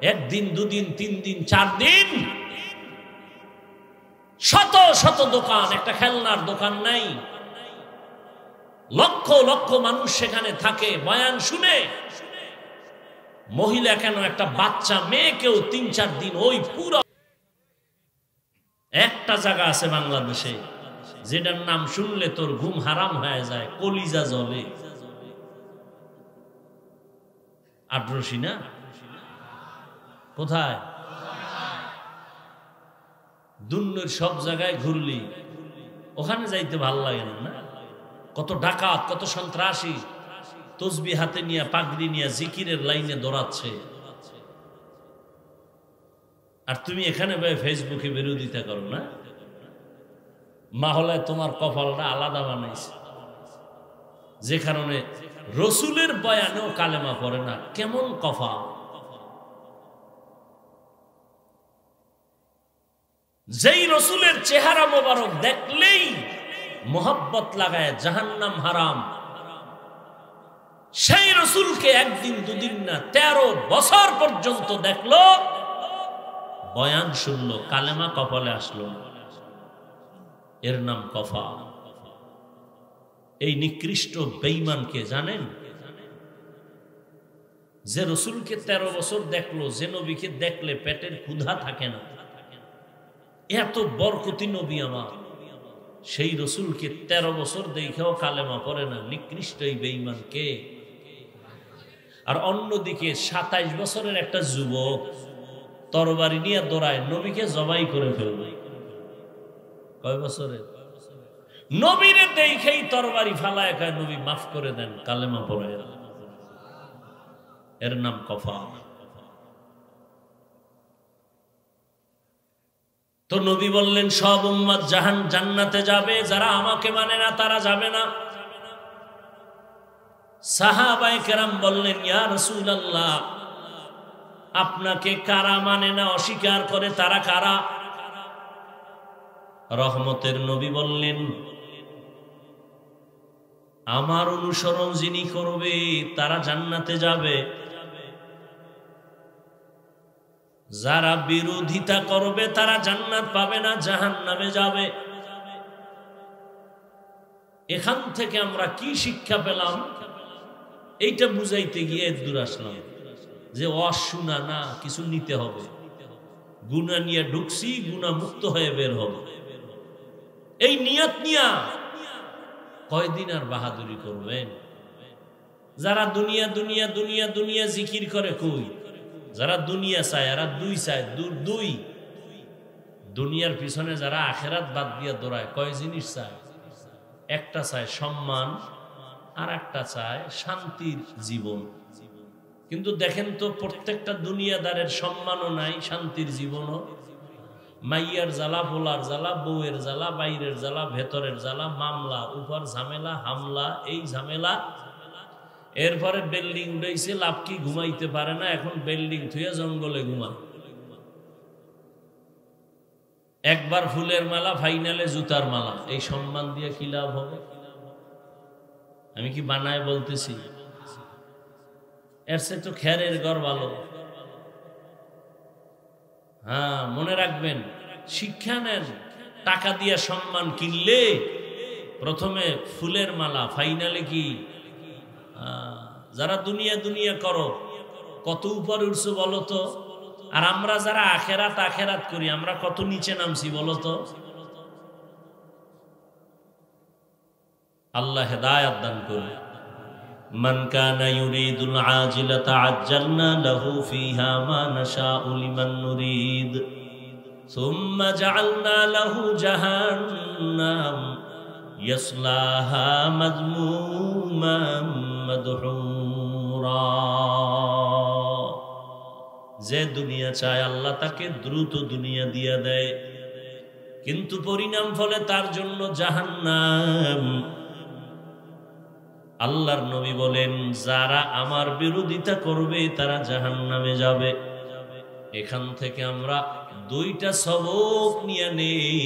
1 দিন 2 দিন 3 দিন 4 দিন, শত শত দোকান, একটা খেলনার দোকান নাই। লক্ষ লক্ষ মানুষ সেখানে থাকে, বয়ান শুনে। মহিলা কেন, একটা বাচ্চা মেয়েকেও 3-4 দিন ওই পুরো। একটা জায়গা আছে বাংলাদেশে যেটার নাম শুনলে তোর ঘুম হারাম হয়ে যায়, কলিজা জ্বলে। আটরশি না? কোথায়? দুনিয়ার সব জায়গায় ঘুরলি, ওখানে যাইতে ভাল লাগে না? কত ডাকাত, কত সন্ত্রাসী তসবি হাতে নিয়ে, পাগড়ি নিয়ে জিকিরের লাইনে দৌড়াচ্ছে। আর তুমি এখানে ভাই ফেসবুকে বিরোধিতা করো না? মাহলায় তোমার কপালটা আলাদা বানাইছে, যে কারণে রসুলের বয়ানেও কালেমা পড়ে না। কেমন কপাল! যেই রসুলের চেহারা মোবারক দেখলেই মোহাব্বত লাগায় জাহান্নাম হারাম, সেই রসুলকে 1 দিন 2 দিন না 13 বছর পর্যন্ত দেখলো, বয়ান শুনলো, কালেমা কপালে আসলো, এর নাম কপাল। এই নিকৃষ্ট বেঈমানকে জানেন? যে রসুলকে 13 বছর দেখলো, যে নবীকে দেখলে পেটের ক্ষুধা থাকে না, এত বরকতি নবী আমার, সেই রসুলকে 13 বছর দেখেও কালেমা পড়ে না, নিকৃষ্ট এই বেঈমান কে? আর অন্যদিকে 27 বছরের একটা যুবক তরবারি নিয়ে দৌড়ায়, নবীকে জবাই করে ফেলবে। কয় বছরে? নবীরে দেখেই তরবারি ফালায় কয়, নবী মাফ করে দেন, কালেমা পড়ে। এর নাম কফার। তো নবী বললেন সব উম্মত জান্নাতে যাবে, যারা আমাকে মানে না তারা যাবে না। সাহাবায়ে কেরাম বললেন, ইয়া রাসূলুল্লাহ, আপনাকে কারা মানে না, অস্বীকার করে, তারা কারা? রহমতের নবী বললেন, আমার অনুসরণ যিনি করবে তারা জান্নাতে যাবে, যারা বিরোধিতা করবে তারা জান্নাত পাবে না, জাহান্নামে যাবে। এখান থেকে আমরা কি শিক্ষা পেলাম এইটা বুঝাইতে গিয়ে দূর আসলাম যে অশুনা না, কিছু নিতে হবে। গুনাহ নিয়ে ঢুকছি, গুনাহ মুক্ত হয়ে বের হবে, এই নিয়ত নিয়া কয়দিন আর বাহাদুরি করবেন? যারা দুনিয়া দুনিয়া দুনিয়া দুনিয়া জিকির করে, কই যারা দুনিয়া চায়, এরা দুই চায়, দুই দুনিয়ার পিছনে যারা আখেরাত বাদ দিয়ে দৌড়ায়, কয় জিনিস চায়? একটা চায় সম্মান, আর একটা চায় শান্তির জীবন। কিন্তু দেখেন তো, প্রত্যেকটা দুনিয়াদারের সম্মানও নাই, শান্তির জীবনও। মাইয়ার জ্বালা, পোলার জ্বালা, বউয়ের জ্বালা, বাইরের জ্বালা, ভেতরের জ্বালা, মামলা, উপর ঝামেলা, হামলা, এই ঝামেলা। এরপরে বিল্ডিং উঠেছে, লাভ কি? ঘুমাইতে পারে না, এখন বিল্ডিং থুয়ে জঙ্গলে ঘুমায়। একবার ফুলের মালা, ফাইনালে জুতার মালা। এই সম্মান দিয়ে কি লাভ হবে? আমি কি বানায় বলতেছি? এর সে তো খেরের ঘর ভালো। হ্যাঁ, মনে রাখবেন, শিক্ষা নেন। টাকা দিয়ে সম্মান কিনলে প্রথমে ফুলের মালা, ফাইনালে কি? যারা দুনিয়া দুনিয়া করো, কত উপরে উঠছো বলো তো? আর আমরা যারা আখেরাত আখেরাত করি, আমরা কত নিচে নামছি বলো তো? আল্লাহ হেদায়েত দান করুন। মান কানা ইউরিদুল আজিলাতা আজ্জালনা লাহু ফিহা মা নাশাউ লিমান নুরিদ সুম্মা জাআলনা লাহু জাহান্নাম ইয়াসলাহা মাযমুমান মাদহুরা। যে দুনিয়া চায় আল্লাহ তাকে দ্রুত দুনিয়া দিয়া দেয়, কিন্তু পরিণাম ফলে তার জন্য জাহান্নাম। আল্লাহর নবী বলেন, যারা আমার বিরোধিতা করবে তারা জাহান্নামে যাবে। এখান থেকে আমরা দুইটা সবক নিয়ে নেই।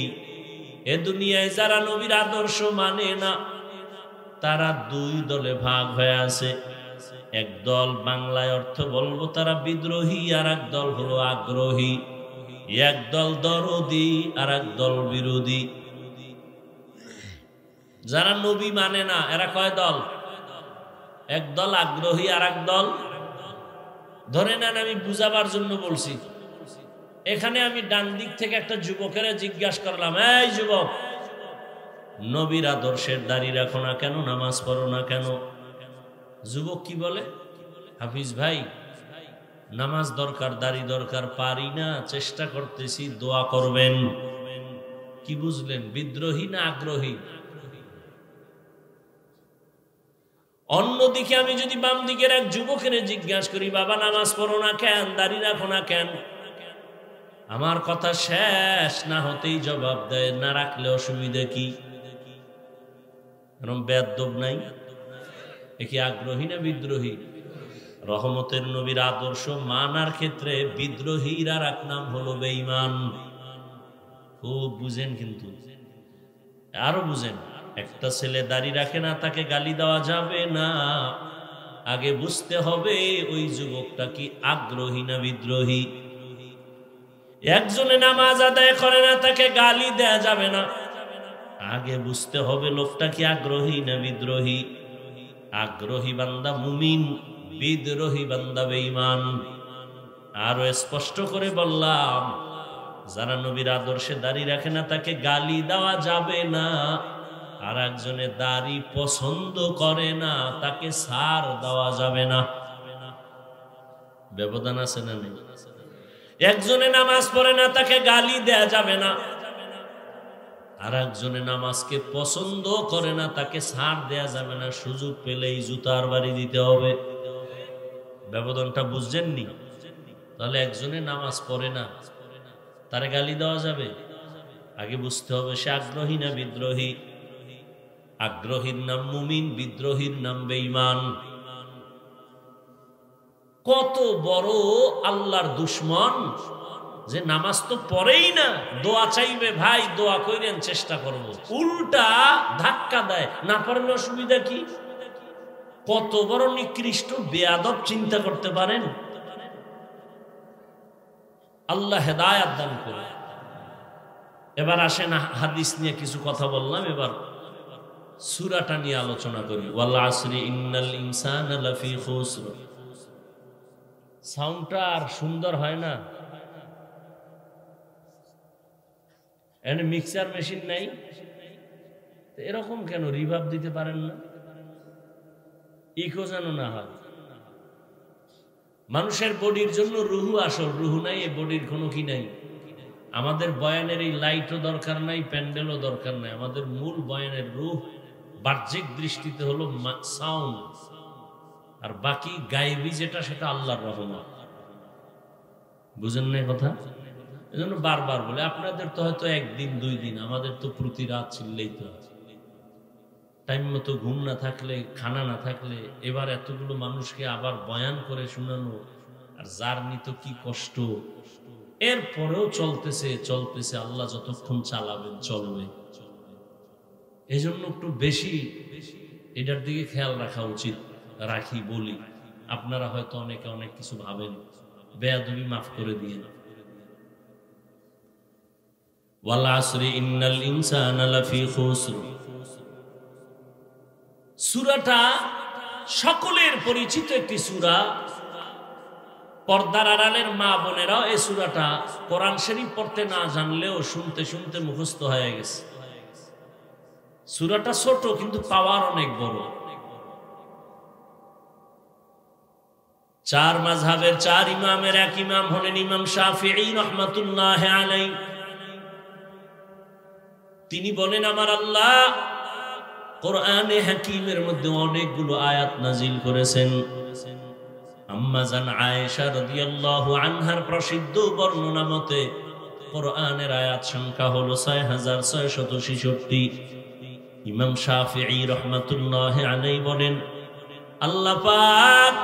এ দুনিয়ায় যারা নবীর আদর্শ মানে না, তারা দুই দলে ভাগ হয়ে আছে। এক দল, বাংলায় অর্থ বলবো তারা বিদ্রোহী, আর এক দল হলো আগ্রহী। এক দল দরদি, আর এক দল বিরোধী। যারা নবী মানে না এরা কয় দল? এক দল আগ্রহী, আর এক দল। ধরে নেন, আমি বুঝাবার জন্য বলছি। এখানে আমি ডান দিক থেকে একটা যুবকের জিজ্ঞাসা করলাম, এই যুবক, নবীর আদর্শের দাড়ি রাখো না কেন, নামাজ পড়ো না কেন? যুবক কি বলে? হাফিজ ভাই, নামাজ দরকার, দাড়ি দরকার, পারি না, চেষ্টা করতেছি, দোয়া করবেন। কি বুঝলেন? বিদ্রোহী না আগ্রহী? অন্যদিকে আমি যদি বাম দিকের এক যুবকের জিজ্ঞাসা করি, বাবা নামাজ পড়ো না কেন, দাড়ি রাখো না কেন? আমার কথা শেষ না হতেই জবাব দেয়, না রাখলে অসুবিধা কি? এরকম বেয়াদব নাই? এ কি আগ্রহী না বিদ্রোহী? রহমতের নবীর আদর্শ মানার ক্ষেত্রে বিদ্রোহীর আর এক নাম হলো বেঈমান। খুব বুঝেন, কিন্তু আরো বুঝেন। একটা ছেলে দাড়ি রাখে না, তাকে গালি দেওয়া যাবে না। আগে বুঝতে হবে ওই যুবকটা কি আগ্রহী না বিদ্রোহী। একজনে নামাজ আদায় করে না, তাকে গালি দেয়া যাবে না। আগে বুঝতে হবে লোকটা কি আগ্রহী না বিদ্রোহী। আগ্রহী বান্দা মুমিন, বিদ্রোহী বান্দা বেঈমান। আরো স্পষ্ট করে বললাম, যারা নবীর আদর্শে দাড়ি রাখে না তাকে গালি দেওয়া যাবে না, আর একজনে দাড়ি পছন্দ করে না তাকে ছাড় দেওয়া যাবে না। ব্যবধান আছে না নেই? একজনে নামাজ পড়ে না তাকে গালি দেয়া যাবে না, আর একজনে নামাজকে পছন্দ করে না তাকে ছাড় দেয়া যাবে না। সুযোগ পেলেই জুতার বাড়ি দিতে হবে। ব্যবধানটা বুঝছেননি? তাহলে একজনে নামাজ পড়ে না তারে গালি দেওয়া যাবে? আগে বুঝতে হবে সে আগ্রহী না বিদ্রোহী। আগ্রহীর নাম মুমিন, বিদ্রোহীর নাম বেঈমান। কত বড় আল্লাহর দুশ্মন যে নামাজ তো পড়েই না, দোয়া চাইবে, ভাই দোয়া কইরেন চেষ্টা করব, উল্টা ধাক্কা দেয়, না পারলে অসুবিধা কি? কত বড় নিকৃষ্ট বেয়াদব চিন্তা করতে পারেন? আল্লাহ হেদায়েত দান করে। এবার আসেন হাদিস নিয়ে কিছু কথা বললাম, এবার সূরাটা নিয়ে আলোচনা করি। ওয়াল আসরি ইন্নাল ইনসানা লাফি খুসর। সাউন্ডটা আর সুন্দর হয় না? এখানে মিক্সার মেশিন নাই, এরকম কেন রিভার্ব দিতে পারেন না? ইকো যেন না হয়। মানুষের বডির জন্য রুহু আসল, রুহু নাই, এই বডির কোনো কি নাই। আমাদের বয়ানের এই লাইটও দরকার নাই, প্যান্ডেলও দরকার নাই। আমাদের মূল বয়ানের রুহ বাহ্যিক দৃষ্টিতে হলো সাউন্ড, আর বাকি গায়েবী যেটা সেটা আল্লাহর রহমত। বুঝেন না কথা? এজন্য বারবার বলে, আপনাদের তো হয়তো একদিন দুই দিন, আমাদের তো প্রতি রাত চিল্লেই তো আছে। টাইম মতো ঘুম না থাকলে, খানা না থাকলে, এবার এতগুলো মানুষকে আবার বয়ান করে শোনানো, আর জার্নি তো কি কষ্ট। এরপরেও চলতেছে চলতেছে, আল্লাহ যতক্ষণ চালাবেন চলবে। এই জন্য একটু বেশি এটার দিকে খেয়াল রাখা উচিত। রাখি বলি, আপনারা হয়তো অনেকে অনেক কিছু ভাবেন, বেয়াদবি মাফ করে দিয়ে। ওয়াল আসরি ইন্নাল ইনসানা লাফি খুসর। সূরাটা সকলের পরিচিত একটি সূরা। পর্দার আড়ালের মা বোনেরাও এই সূরাটা কোরআন শরীফ পড়তে না জানলেও শুনতে শুনতে মুখস্থ হয়ে গেছে। সূরাটা ছোট কিন্তু পাওয়ার অনেক বড়। চার মাযহাবের চার ইমামের এক ইমাম হলেন ইমাম শাফিঈ রাহমাতুল্লাহি আলাইহি। তিনি বলেন, আমার আল্লাহ কোরআনে হাকিমের মধ্যে অনেকগুলো আয়াত নাজিল করেছেন। আম্মা জান আয়েশা রাদিয়াল্লাহু আনহার প্রসিদ্ধ বর্ণনা মতে কোরআনের আয়াত সংখ্যা হলো ৬৬৬৬। ইমাম শাফিঈ রাহমাতুল্লাহি আলাইহি বলেন, আল্লাহ পাক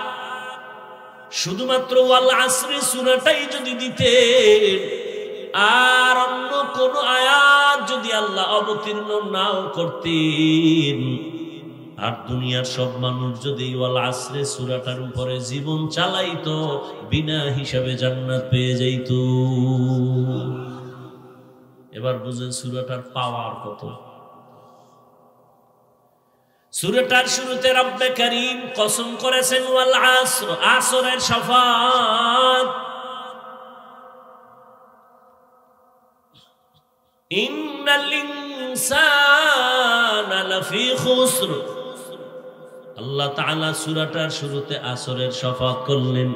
শুধুমাত্র ওয়াল আসরি সূরাটাই যদি দিতেন, আর অন্য কোন আয়াত যদি আল্লাহ অবতীর্ণ নাও করতেন, আর দুনিয়ার সব মানুষ যদি ওয়াল আসরে সূরাটার উপরে জীবন চালাইতো, বিনা হিসাবে জান্নাত পেয়ে যাইত। এবার বুঝেন সূরাটার পাওয়ার কত। সূরাটার শুরুতে রব্বে কারীম কসম করেছেন ওয়াল আসর, আসরের শফাত। ইন্নাল ইনসানা লাফি খুসর। আল্লাহ তাআলা সূরাটার শুরুতে আসরের শফাত করলেন।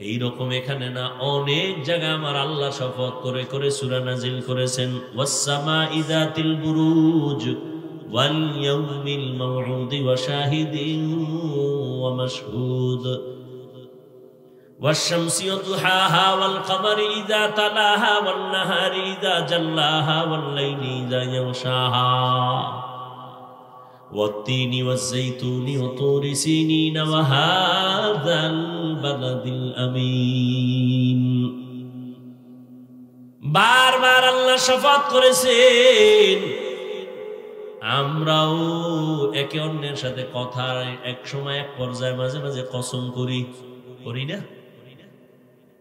এই রকম এখানে না, অনেক জায়গায় আমার আল্লাহ শপথ করে করে সূরা নাজিল করেছেন। ওয়াস সামাঈ যাতিল বুরুজ ওয়াল ইয়াউমিল মাউউদ ওয়া শাহিদিন ওয়া মাশহুদ ওয়াশ শামসি ওয়া দুহাহা ওয়াল কমারি ইযা তালাহা ওয়ান নাহারি ইযা জাল্লাহা ওয়াল লাইলি ইযা ইয়াগশাহা والتين والزيتون وطور سينين وهذا البلد الأمين। বারবার আল্লাহ শপথ করেছেন। আমরাও একে অন্যের সাথে কথা এক সময় এক পর্যায়ে মাঝে মাঝে কসম করি না?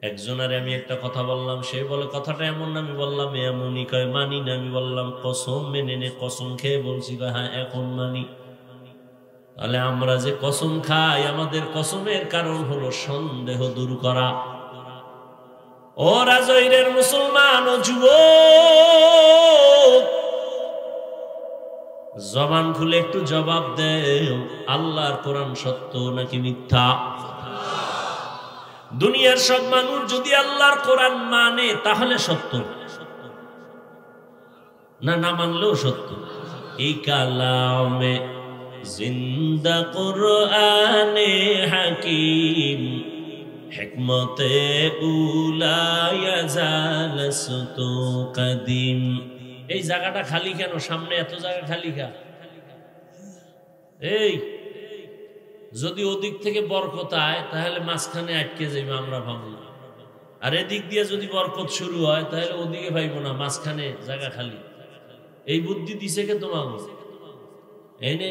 একজনের আমি একটা কথা বললাম, সে বলে কথাটা এমন না, আমি বললাম এমনই, কয় মানি না। আমি বললাম কসম মেনে নে, কসম খেয়ে বলছি, হ্যাঁ এখন মানি। তাহলে আমরা যে কসম খাই, আমাদের কসমের কারণ হলো সন্দেহ দূর করা। ও রাজৈরের মুসলমান ও যুবক, জবান খুলে একটু জবাব দেও, আল্লাহর কোরআন সত্য নাকি মিথ্যা? দুনিয়ার সব মানুষ যদি আল্লাহর কোরআন মানে তাহলে সত্য, না না মানলেও সত্য। এই কালামে জিন্দা কুরআনে হাকিম, হিকমতে উলা ইয়াজালসতু কাদিম। এই জায়গাটা খালি কেন? সামনে এত জায়গা খালি কা? এই যদি ওদিক থেকে বরকত আয় তাহলে মাঝখানে আটকে যাইবে, আমরা ভাবো না। আর এদিক দিয়ে যদি বরকত শুরু হয় তাহলে ওদিকে ভাইব না, মাঝখানে জায়গা খালি। এই বুদ্ধি দিছে কে তোমাকে? এনে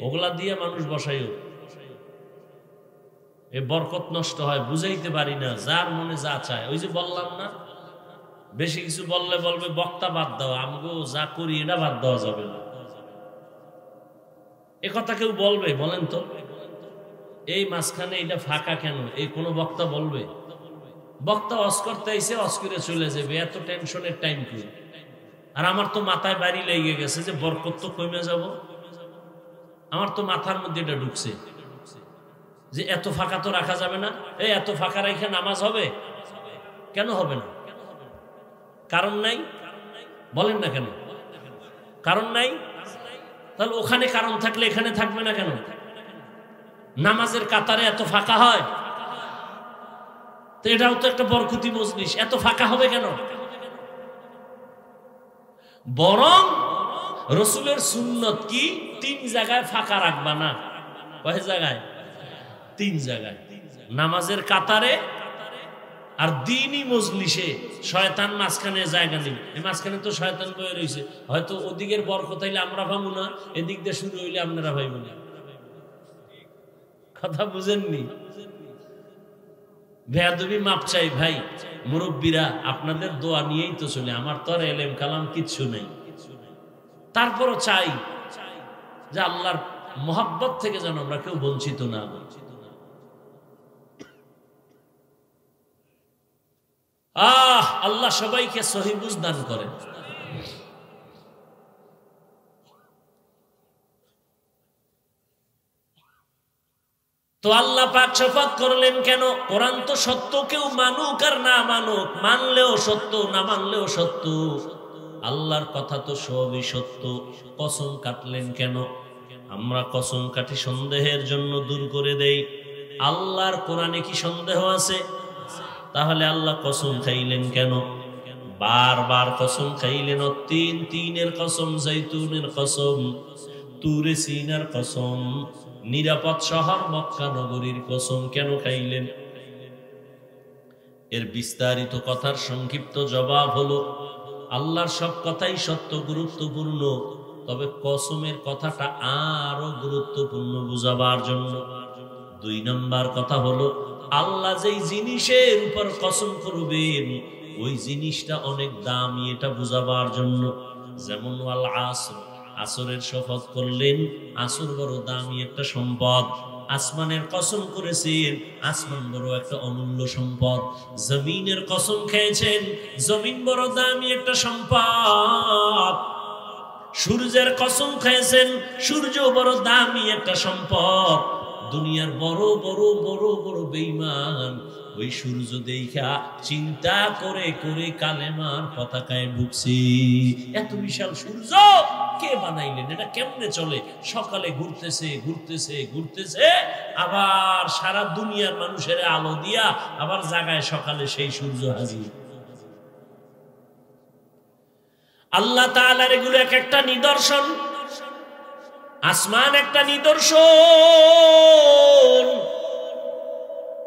ওগুলা দিয়ে মানুষ বসাইও, এ বরকত নষ্ট হয়, বুঝাইতে পারি না, যার মনে যা চায়। ওই যে বললাম না, বেশি কিছু বললে বলবে বক্তা বাদ দাও, আমগো যা করি এটা বাদ দেওয়া যাবে না। এ কথা কেউ বলবে? বলেন তো। এই মাঝখানে এটা ফাঁকা কেন? এই কোন বক্তা বলবে? বক্তা অস করতে আইসে, অস করে চলে যাবে, এত টেনশনের টাইম কি? আর আমার তো মাথায় বাড়ি লেগে গেছে যে বরকত তো কমে যাব। আমার তো মাথার মধ্যে এটা ঢুকছে যে এত ফাঁকা তো রাখা যাবে না। এই এত ফাঁকা রেখে নামাজ হবে? কেন হবে না? কারণ নাই? বলেন না কেন কারণ নাই? তাহলে ওখানে কারণ থাকলে এখানে থাকবে না কেন? নামাজের কাতারে এত ফাঁকা হয়, তো এটাও তো একটা বরকতি মজলিস, এত ফাঁকা হবে কেন? বরং রসুলের সুন্নত কি 3 জায়গায় ফাঁকা রাখবা না। কয় জায়গায়? 3 জায়গায়। নামাজের কাতারে আর দ্বীনি মজলিসে শয়তান মাঝখানে জায়গা নেই। এই মাঝখানে তো শয়তান বয়ে রয়েছে, হয়তো ওদিকের বরকত হইলে আমরা ভাবো না, এদিক দিয়ে শুরু হইলে আপনারা ভাইব না। কথা বুঝেননি? বেয়াদবি মাপ চাই ভাই, মুরব্বীরা আপনাদের দোয়া নিয়েই তো চলে। আমার তো আর এলেম কালাম কিচ্ছু নেই, তারপরও চাই যে আল্লাহর মোহাব্বত থেকে যেন আমরা কেউ বঞ্চিত না। আল্লাহ সবাইকে সহি বুঝ দান করেন। তো আল্লাহ পাক শপথ করলেন কেন? কোরআন তো সত্য, কেউ মানুক আর না মানুক, মানলেও সত্য না মানলেও সত্য। আল্লাহর কথা তো সবই সত্য। কসম কাটলেন কেন? আমরা কসম কাটি সন্দেহের জন্য, দূর করে দেই। আল্লাহর কোরআনে কি সন্দেহ আছে? তাহলে আল্লাহ কসম খাইলেন কেন? বারবার কসম খাইলেন। তিনের কসম, জৈতুনের কসম, তুরে সিনার কসম, নিরাপদ শহর মক্কা নগরীর কসম কেন খাইলেন? এর বিস্তারিত কথার সংক্ষিপ্ত জবাব হলো, আল্লাহর সব কথাই সত্য, গুরুত্বপূর্ণ, তবে কসমের কথাটা আরো গুরুত্বপূর্ণ বুঝাবার জন্য। 2 নম্বর কথা হলো, আল্লাহ যেই জিনিসের উপর কসম করবেন ওই জিনিসটা অনেক দামি, এটা বুঝাবার জন্য। যেমন ওয়াল আসর, আসরের শপথ করলেন, আসর বড় দামি একটা সম্পদ। আসমানের কসম করেছেন, আসমান বড় একটা অমূল্য সম্পদ। জমিনের কসম খেয়েছেন, জমিন বড় দামি একটা সম্পদ। সূর্যের কসম খেয়েছেন, সূর্য বড় দামি একটা সম্পদ। দুনিয়ার বড় বড় বড় বড় বেঈমান ওই সূর্য দেখা চিন্তা করে করে কালেমার পতাকায় ঢুকছে। এত বিশাল সূর্য কে বানাইলেন? এটা কেমনে চলে? সকালে ঘুরতেছে ঘুরতেছে ঘুরতেছে, আবার সারা দুনিয়ার মানুষের আলো দিয়া আবার জাগায় সকালে সেই সূর্য হাজির। আল্লাহ তাআলার এগুলো এক একটা নিদর্শন। আসমান একটা নিদর্শন।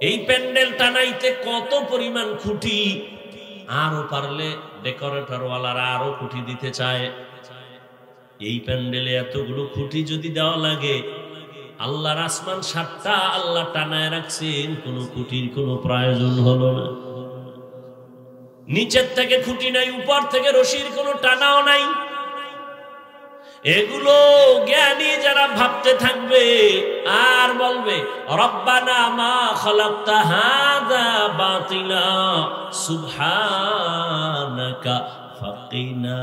এই প্যান্ডেল টানাইতে কত পরিমাণ খুঁটি, আরো পারলে ডেকোরেটর ওয়ালারা আরো খুঁটি দিতে চায়। এই প্যান্ডেলে এতগুলো খুঁটি যদি দেওয়া লাগে, আল্লাহর আসমান 7টা আল্লাহ টানায় রাখছেন, কোনো খুঁটির কোনো প্রয়োজন হলো না। নিচের থেকে খুঁটি নাই, উপর থেকে রশির কোনো টানাও নাই। এগুলো জ্ঞানী যারা ভাবতে থাকবে আর বলবে রব্বানা মা খালাকতা হাযা বাতিলা সুবহানাকা ফাকিনা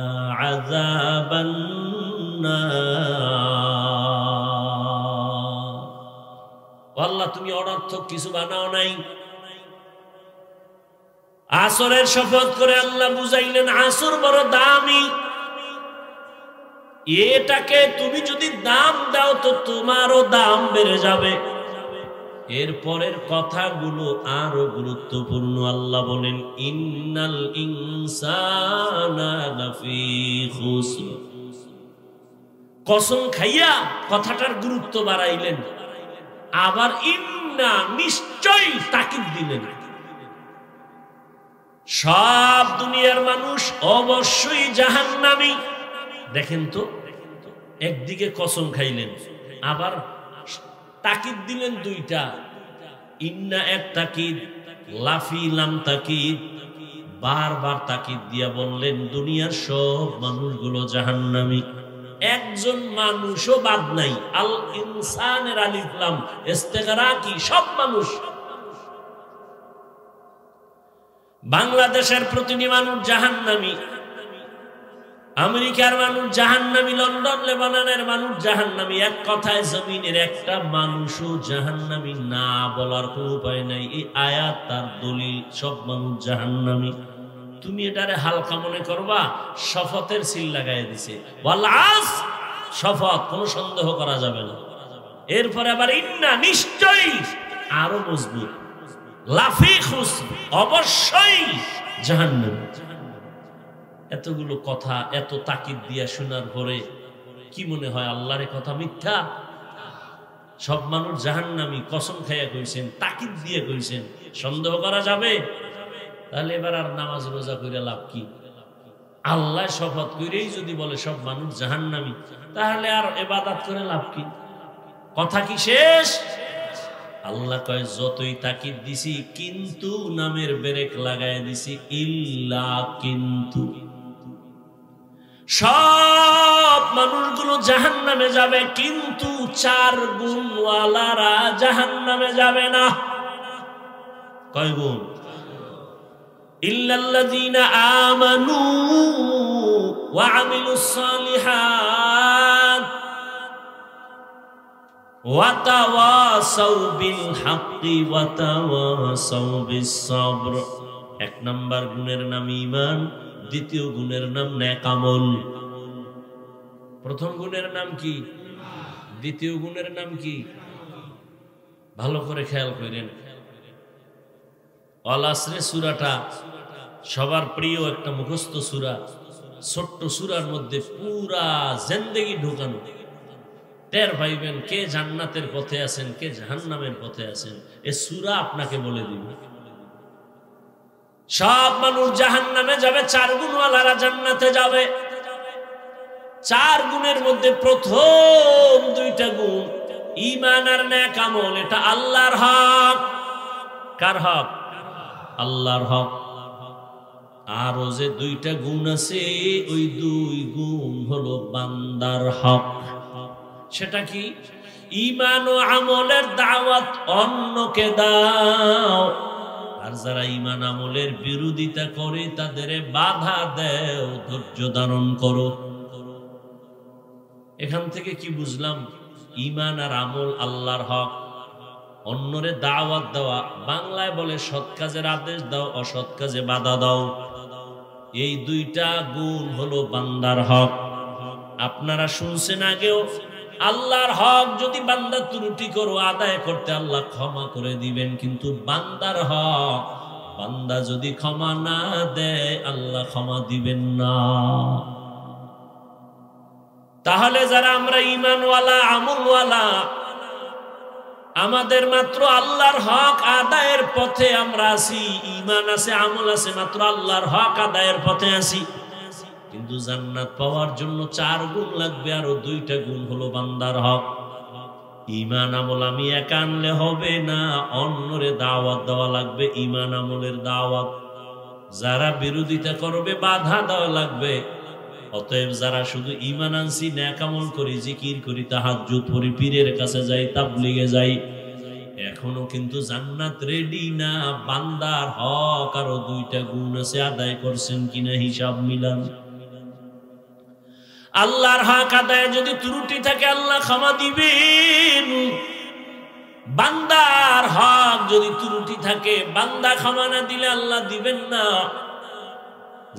আযাবান নার। আল্লাহ তুমি অনর্থক কিছু বানাও নাই। আসরের শপথ করে আল্লাহ বুঝাইলেন আসর বড় দামি, এটাকে তুমি যদি দাম দাও তো তোমারও দাম বেড়ে যাবে। এরপরের কথাগুলো আরো গুরুত্বপূর্ণ। আল্লাহ বলেন ইন্নাল ইনসানা লাফি খুসর। কসম খাইয়া কথাটার গুরুত্ব বাড়াইলেন, আবার ইন্না নিশ্চয়ই তাকিদ দিলেন। সব দুনিয়ার মানুষ অবশ্যই জাহান্নামী। দেখেন তো, একদিকে কসম খাইলেন, আবার তাকিদ দিলেন দুইটা। ইন্না এক তাকিদ, লাফি লাম তাকিদ, বারবার তাকিদ দিয়া বললেন দুনিয়ার সব মানুষগুলো জাহান্নামী, একজন মানুষও বাদ নাই। আল ইনসানের আলিফ লাম ইস্তেগরাকি, সব মানুষ। বাংলাদেশের প্রতিটি মানুষ জাহান্নামী, আমেরিকার মানুষ জাহান্নামী, লন্ডন লেবাননের মানুষ জাহান্নামী। এক কথায় জমিনের একটা মানুষও জাহান্নামী না বলার কোনো উপায় নাই। এই আয়াত তার দলিল, সব মানুষ জাহান্নামী। তুমি এটারে হালকা মনে করবা, শপথের সিল লাগাই দিছে, ওয়াল আসর, শপথ, কোনো সন্দেহ করা যাবে না। এরপরে আবার ইন্না নিশ্চয়ই, আরো মজবুত, লাফি খুসর, অবশ্যই জাহান্নামী। এতগুলো কথা এত তাকিদ দিয়া শোনার পরে কি মনে হয় আল্লাহর কথা মিথ্যা? সব মানুষ জাহান্নামী কসম খাইয়া কইছেন, তাকিদ দিয়ে কইছেন, সন্দেহ করা যাবে? তাহলে এবার আর নামাজ রোজা করে লাভ কি? আল্লাহ শপথ করেই যদি বলে সব মানুষ জাহান্নামী, তাহলে আর ইবাদত করে লাভ কি? কথা কি শেষ? আল্লাহ কয় যতই তাকিদ দিছি, কিন্তু নামের ব্রেক লাগায় দিছি, ইল্লা কিন্তু। সব মানুষগুলো জাহান্নামে যাবে, কিন্তু 4 গুণওয়ালারা জাহান্নামে যাবে না। কয় গুণ? ইল্লাল্লাযীনা আমানু ওয়া আমিলুস সালিহাত ওয়া তাওয়াসাউ বিল হাক্কি ওয়া তাওয়াসাউ বিস সাবর। 1 নাম্বার গুণের নাম ঈমান, দ্বিতীয় গুণের নাম নেক আমল। প্রথম গুণের নাম কি? দ্বিতীয় গুণের নাম কি? ভালো করে খেয়াল করেন। আল আসরে সূরাটা সবার প্রিয় একটা মুখস্থ সূরা। ছোট্ট সূরার মধ্যে পুরা জিন্দেগি ঢুকানো। টের পাইবেন কে জান্নাতের পথে আছেন, কে জাহান্নামের পথে আছেন। এই সূরা আপনাকে বলে দিবে। সব মানুষ জাহান্নামে যাবে, 4 গুণওয়ালারা জান্নাতে যাবে। 4 গুণের মধ্যে প্রথম 2টা গুণ ঈমান আর নেক আমল, এটা আল্লাহর হক। কার হক? আল্লাহর হক। আরো যে 2টা গুণ আছে, ওই 2 গুণ হলো বান্দার হক। সেটা কি? ঈমান ও আমলের দাওয়াত অন্যকে দাও, আর যারা ঈমান আমলের বিরোধিতা করে তাদের বাধা দেও, ধৈর্য ধারণ করো। এখান থেকে কি বুঝলাম? ঈমান আর আমল আল্লাহর হক, অন্যরে দাওয়াত দেওয়া। বাংলায় বলে সৎ কাজের আদেশ দাও, অসৎ কাজে বাধা দাও। এই 2টা গুণ হলো বান্দার হক। আপনারা শুনছেন আগেও, আল্লাহর হক যদি বান্দা ত্রুটি করো আদায় করতে আল্লাহ ক্ষমা করে দিবেন, কিন্তু বান্দার হক বান্দা যদি ক্ষমা না দেয় আল্লাহ ক্ষমা দিবেন না। তাহলে যারা আমরা ঈমানওয়ালা আমলওয়ালা, আমাদের মাত্র আল্লাহর হক আদায়ের পথে আমরা আছি, ঈমান আছে আমল আছে, মাত্র আল্লাহর হক আদায়ের পথে আছি। কিন্তু জান্নাত পাওয়ার জন্য 4 গুণ লাগবে, আরো 2টা গুণ হলো বান্দার হক। ঈমান আমল আমি একা আনলে হবে না, অন্যরে দাওয়াত দেওয়া লাগবে। ঈমান আমলের দাওয়াত, যারা বিরোধিতা করবে বাধা দেওয়া লাগবে। অতএব যারা শুধু ঈমান আনছি, নেক আমল করি, জিকির করি, তাহাজ্জুদ পড়ি, পীরের কাছে যাই, তাবলীগে যাই, এখনো কিন্তু জান্নাত রেডি না। বান্দার হক আরো 2টা গুণ আছে, আদায় করছেন কিনা হিসাব মিলান। আল্লাহর হক আদায়ে যদি ত্রুটি থাকে আল্লাহ ক্ষমা দিবেন। বান্দার হক যদি ত্রুটি থাকে, বান্দা ক্ষমা না দিলে আল্লাহ দিবেন না।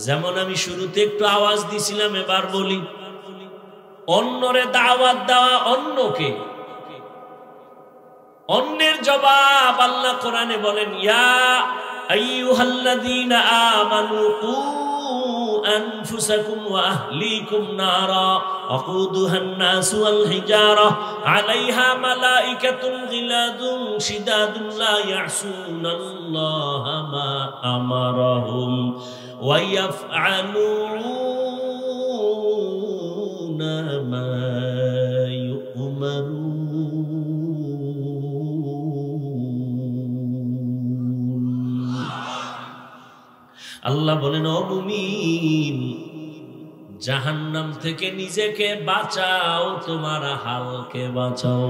যেমন আমি শুরুতে একটু আওয়াজ দিছিলাম, এবার বলি, অন্যরে দাওয়াত দেওয়া, অন্যকে, অন্যের জবাব আল্লাহ কোরআনে বলেন, ইয়া আইয়ুহাল্লাযীনা আমানু কু আনফুসাকুম ওয়া আহলিকুম নারা ওয়াকুদুহান নাসু ওয়াল হিজারা আলাইহা মালাইকাতুন গিলাদুন শিদাদুন লা ইয়াসুনাল্লাহা মা আমারাহুম ওয়া ইয়াফআলুনা মা ইউমারুন। আল্লাহ বলেন, ও মুমিন, জাহান্নাম থেকে নিজেকে বাঁচাও, তোমার আহালকে বাঁচাও।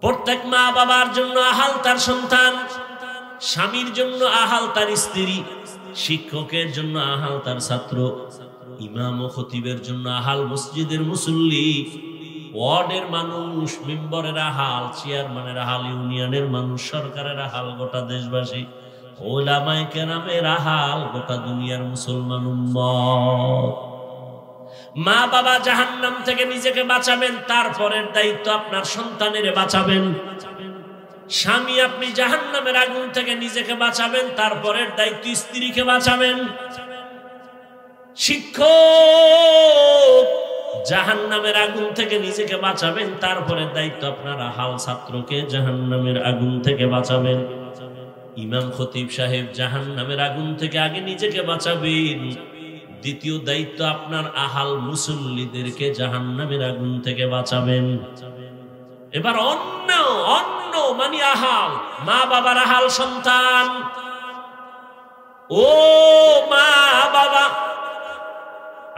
প্রত্যেক মা বাবার জন্য আহাল তার সন্তান, স্বামীর জন্য আহাল তার স্ত্রী, শিক্ষকের জন্য আহাল তার ছাত্র, ইমাম ও খতিবের জন্য আহাল মসজিদের মুসল্লি, ওয়ার্ডের মানুষ, মেম্বরের আহাল, চেয়ারম্যানের আহাল, ইউনিয়নের মানুষ, সরকারের আহাল, গোটা দেশবাসী, ওলামায়ে কেরামের আহাল, গোটা দুনিয়ার মুসলমান উম্মত। মা বাবা জাহান্নাম থেকে নিজেকে বাঁচাবেন, তারপরের দায়িত্ব আপনার সন্তানের বাঁচাবেন। স্বামী, আপনি জাহান্নামের আগুন থেকে নিজেকে বাঁচাবেন, তারপরের দায়িত্ব স্ত্রীকে বাঁচাবেন। শিক্ষক, জাহান্নামের আগুন থেকে নিজেকে বাঁচাবেন, তারপরের দায়িত্ব আপনার আহাল ছাত্রকে জাহান্নামের আগুন থেকে বাঁচাবেন। ইমাম খতিব সাহেব, জাহান্নামের আগুন থেকে আগে নিজেকে বাঁচাবেন, দ্বিতীয় দায়িত্ব আপনার আহাল মুসল্লিদেরকে জাহান্নামের আগুন থেকে বাঁচাবেন। এবার অন্য মানে আহাল, মা বাবার আহাল সন্তান। ও মা বাবা,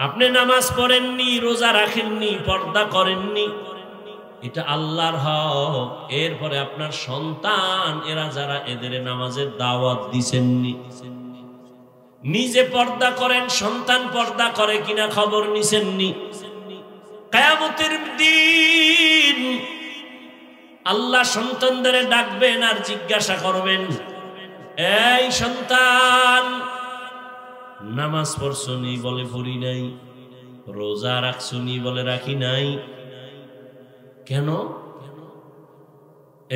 আপনি নামাজ পড়েননি, রোজা রাখেননি, পর্দা করেননি, এটা আল্লাহর হক। এরপরে আপনার সন্তান, এরা যারা, এদের নামাজের দাওয়াত দিছেননি, নিজে পর্দা করেন, সন্তান পর্দা করে কিনা খবর নিছেননি। কিয়ামতের দিন আল্লাহ সন্তানদের ডাকবেন আর জিজ্ঞাসা করবেন, এই সন্তান, নামাজ পড়ছনি? বলে পড়ি নাই। রোজা রাখছনি? বলে রাখি নাই। কেন?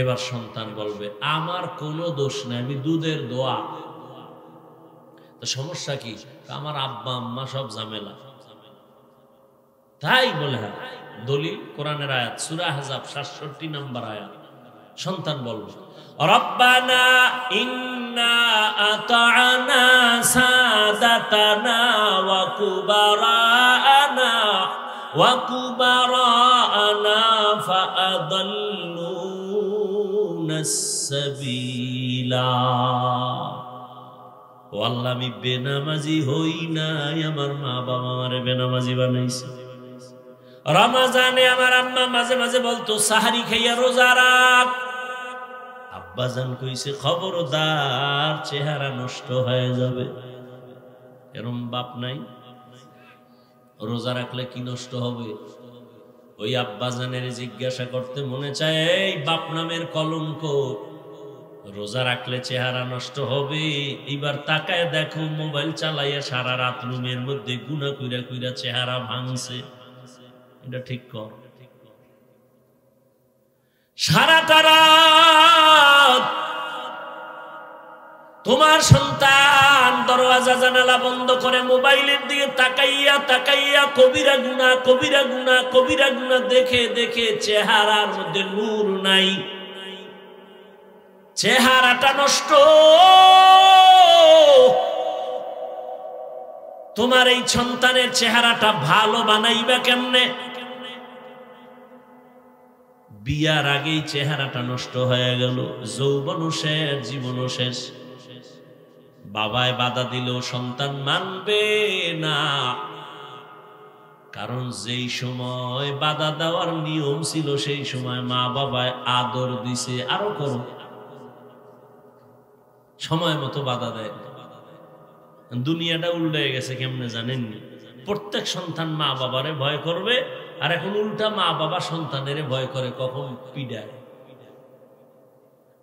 এবার সন্তান বলবে, আমার কোনো দোষ নাই, আমি দুধের দোয়া। তো সমস্যা কি? আমার আব্বা আম্মা সব ঝামেলা। তাই বলে, হ্যাঁ, দলিল কোরআনের আয়াত, সূরা আহজাব 67 নম্বর আয়াত। সন্তান বলবে, রব্বানা ইন্না আতা'না সাদাতানা ওয়া কুবারানা ফাআদাল্লুনাস সাবিলা। ও আল্লাহ, আমি বেনামাজি হই নাই, আমার মা বাবা আমারে বেনামাজি বানাইছে। রমজানে আমার আম্মা মাঝে মাঝে বলতো, সাহারি খাইয়া রোজা রাখ। আব্বাজান কইছে, খবরদার, চেহারা নষ্ট হয়ে যাবে। এরম বাপ নাই? রোজা রাখলে কি নষ্ট হবে? ওই আব্বাজানের জিজ্ঞাসা করতে মনে চায়, এই বাপ নামের কলঙ্ক, রোজা রাখলে চেহারা নষ্ট হবে? এবার তাকায় দেখো, মোবাইল চালাইয়া সারা রাত রুমের মধ্যে গুনা কইরা কইরা চেহারা ভাঙছে। এটা ঠিক কর। সারাটা রাত তোমার সন্তান দরওয়াজা জানালা বন্ধ করে মোবাইলের দিকে তাকাইয়া তাকাইয়া কবিরা গুনাহ, কবিরা গুনাহ, কবিরা গুনাহ দেখে দেখে চেহারার মধ্যে নূর নাই, চেহারাটা নষ্ট। তোমার এই সন্তানের চেহারাটা ভালো বানাইবা কেমনে? বিয়ার আগেই চেহারাটা নষ্ট হয়ে গেল, যৌবন শেষ, জীবন শেষ। বাবায় বাধা দিল, সন্তান মানবে না। কারণ যেই সময় বাধা দেওয়ার নিয়ম ছিল সেই সময় মা বাবায় আদর দিছে, আরো করো, সময় মতো বাধা দেয়। দুনিয়াটা উল্টে গেছে কেমনে জানেননি? প্রত্যেক সন্তান মা বাবারে ভয় করবে, আর এখন উল্টা মা বাবা সন্তানের ভয় করে, কখন পিডায়।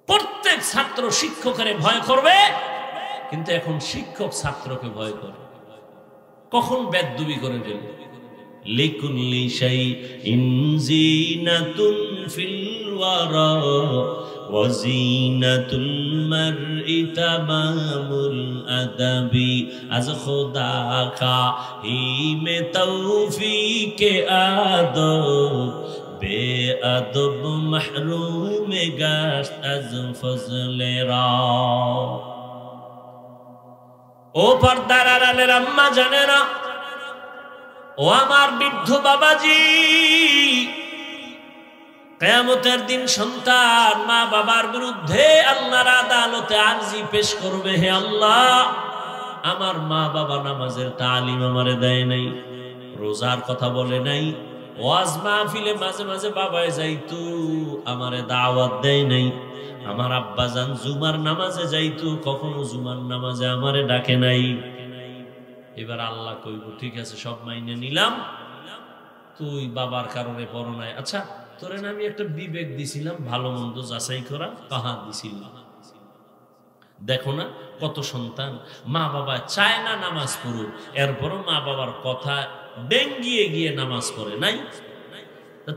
প্রত্যেক ছাত্র শিক্ষকের ভয় করবে, কিন্তু এখন শিক্ষক ছাত্রকে ভয় করে, কখন বেদবি করে ফেলবে। লিকুল্লি শাইইন জিনাতুন ফিল ওয়ারা ওয়া জিনাতুল মারই তামামুল আদাবি। আজ খোদা কা হি মে তৌফিকে আদব বেআদব মাহরুম গাশত আজ ফজলে রা। ও পর্দার আড়ালের আম্মা জানেরা, ও আমার বৃদ্ধ বাবাজি, কিয়ামতের দিন সন্তান মা বাবার বিরুদ্ধে আল্লাহর আদালতে আরজি পেশ করবে, হে আল্লাহ, আমার মা বাবা নামাজের তালিম আমারে দেয় নাই, রোজার কথা বলে নাই, ওয়াজ মাহফিলে মাঝে মাঝে বাবায় যাইতো, আমারে দাওয়াত দেয় নাই, আমার আব্বা জান জুমার নামাজে যাইতো, কখনো জুমার নামাজে আমারে ডাকে নাই। এবার আল্লাহ কইব, ঠিক আছে, সব মাইনে নিলাম, তুই বাবার কারণে পড়ো নাই, আচ্ছা তোরে না আমি একটা বিবেক দিছিলাম, ভালো মন্দ যাচাই করা, কাহা দিছিলাম। দেখো না কত সন্তান মা বাবা চায় না নামাজ পড়ুক, এরপরও মা বাবার কথা ডেঙ্গিয়ে গিয়ে নামাজ পড়ে নাই।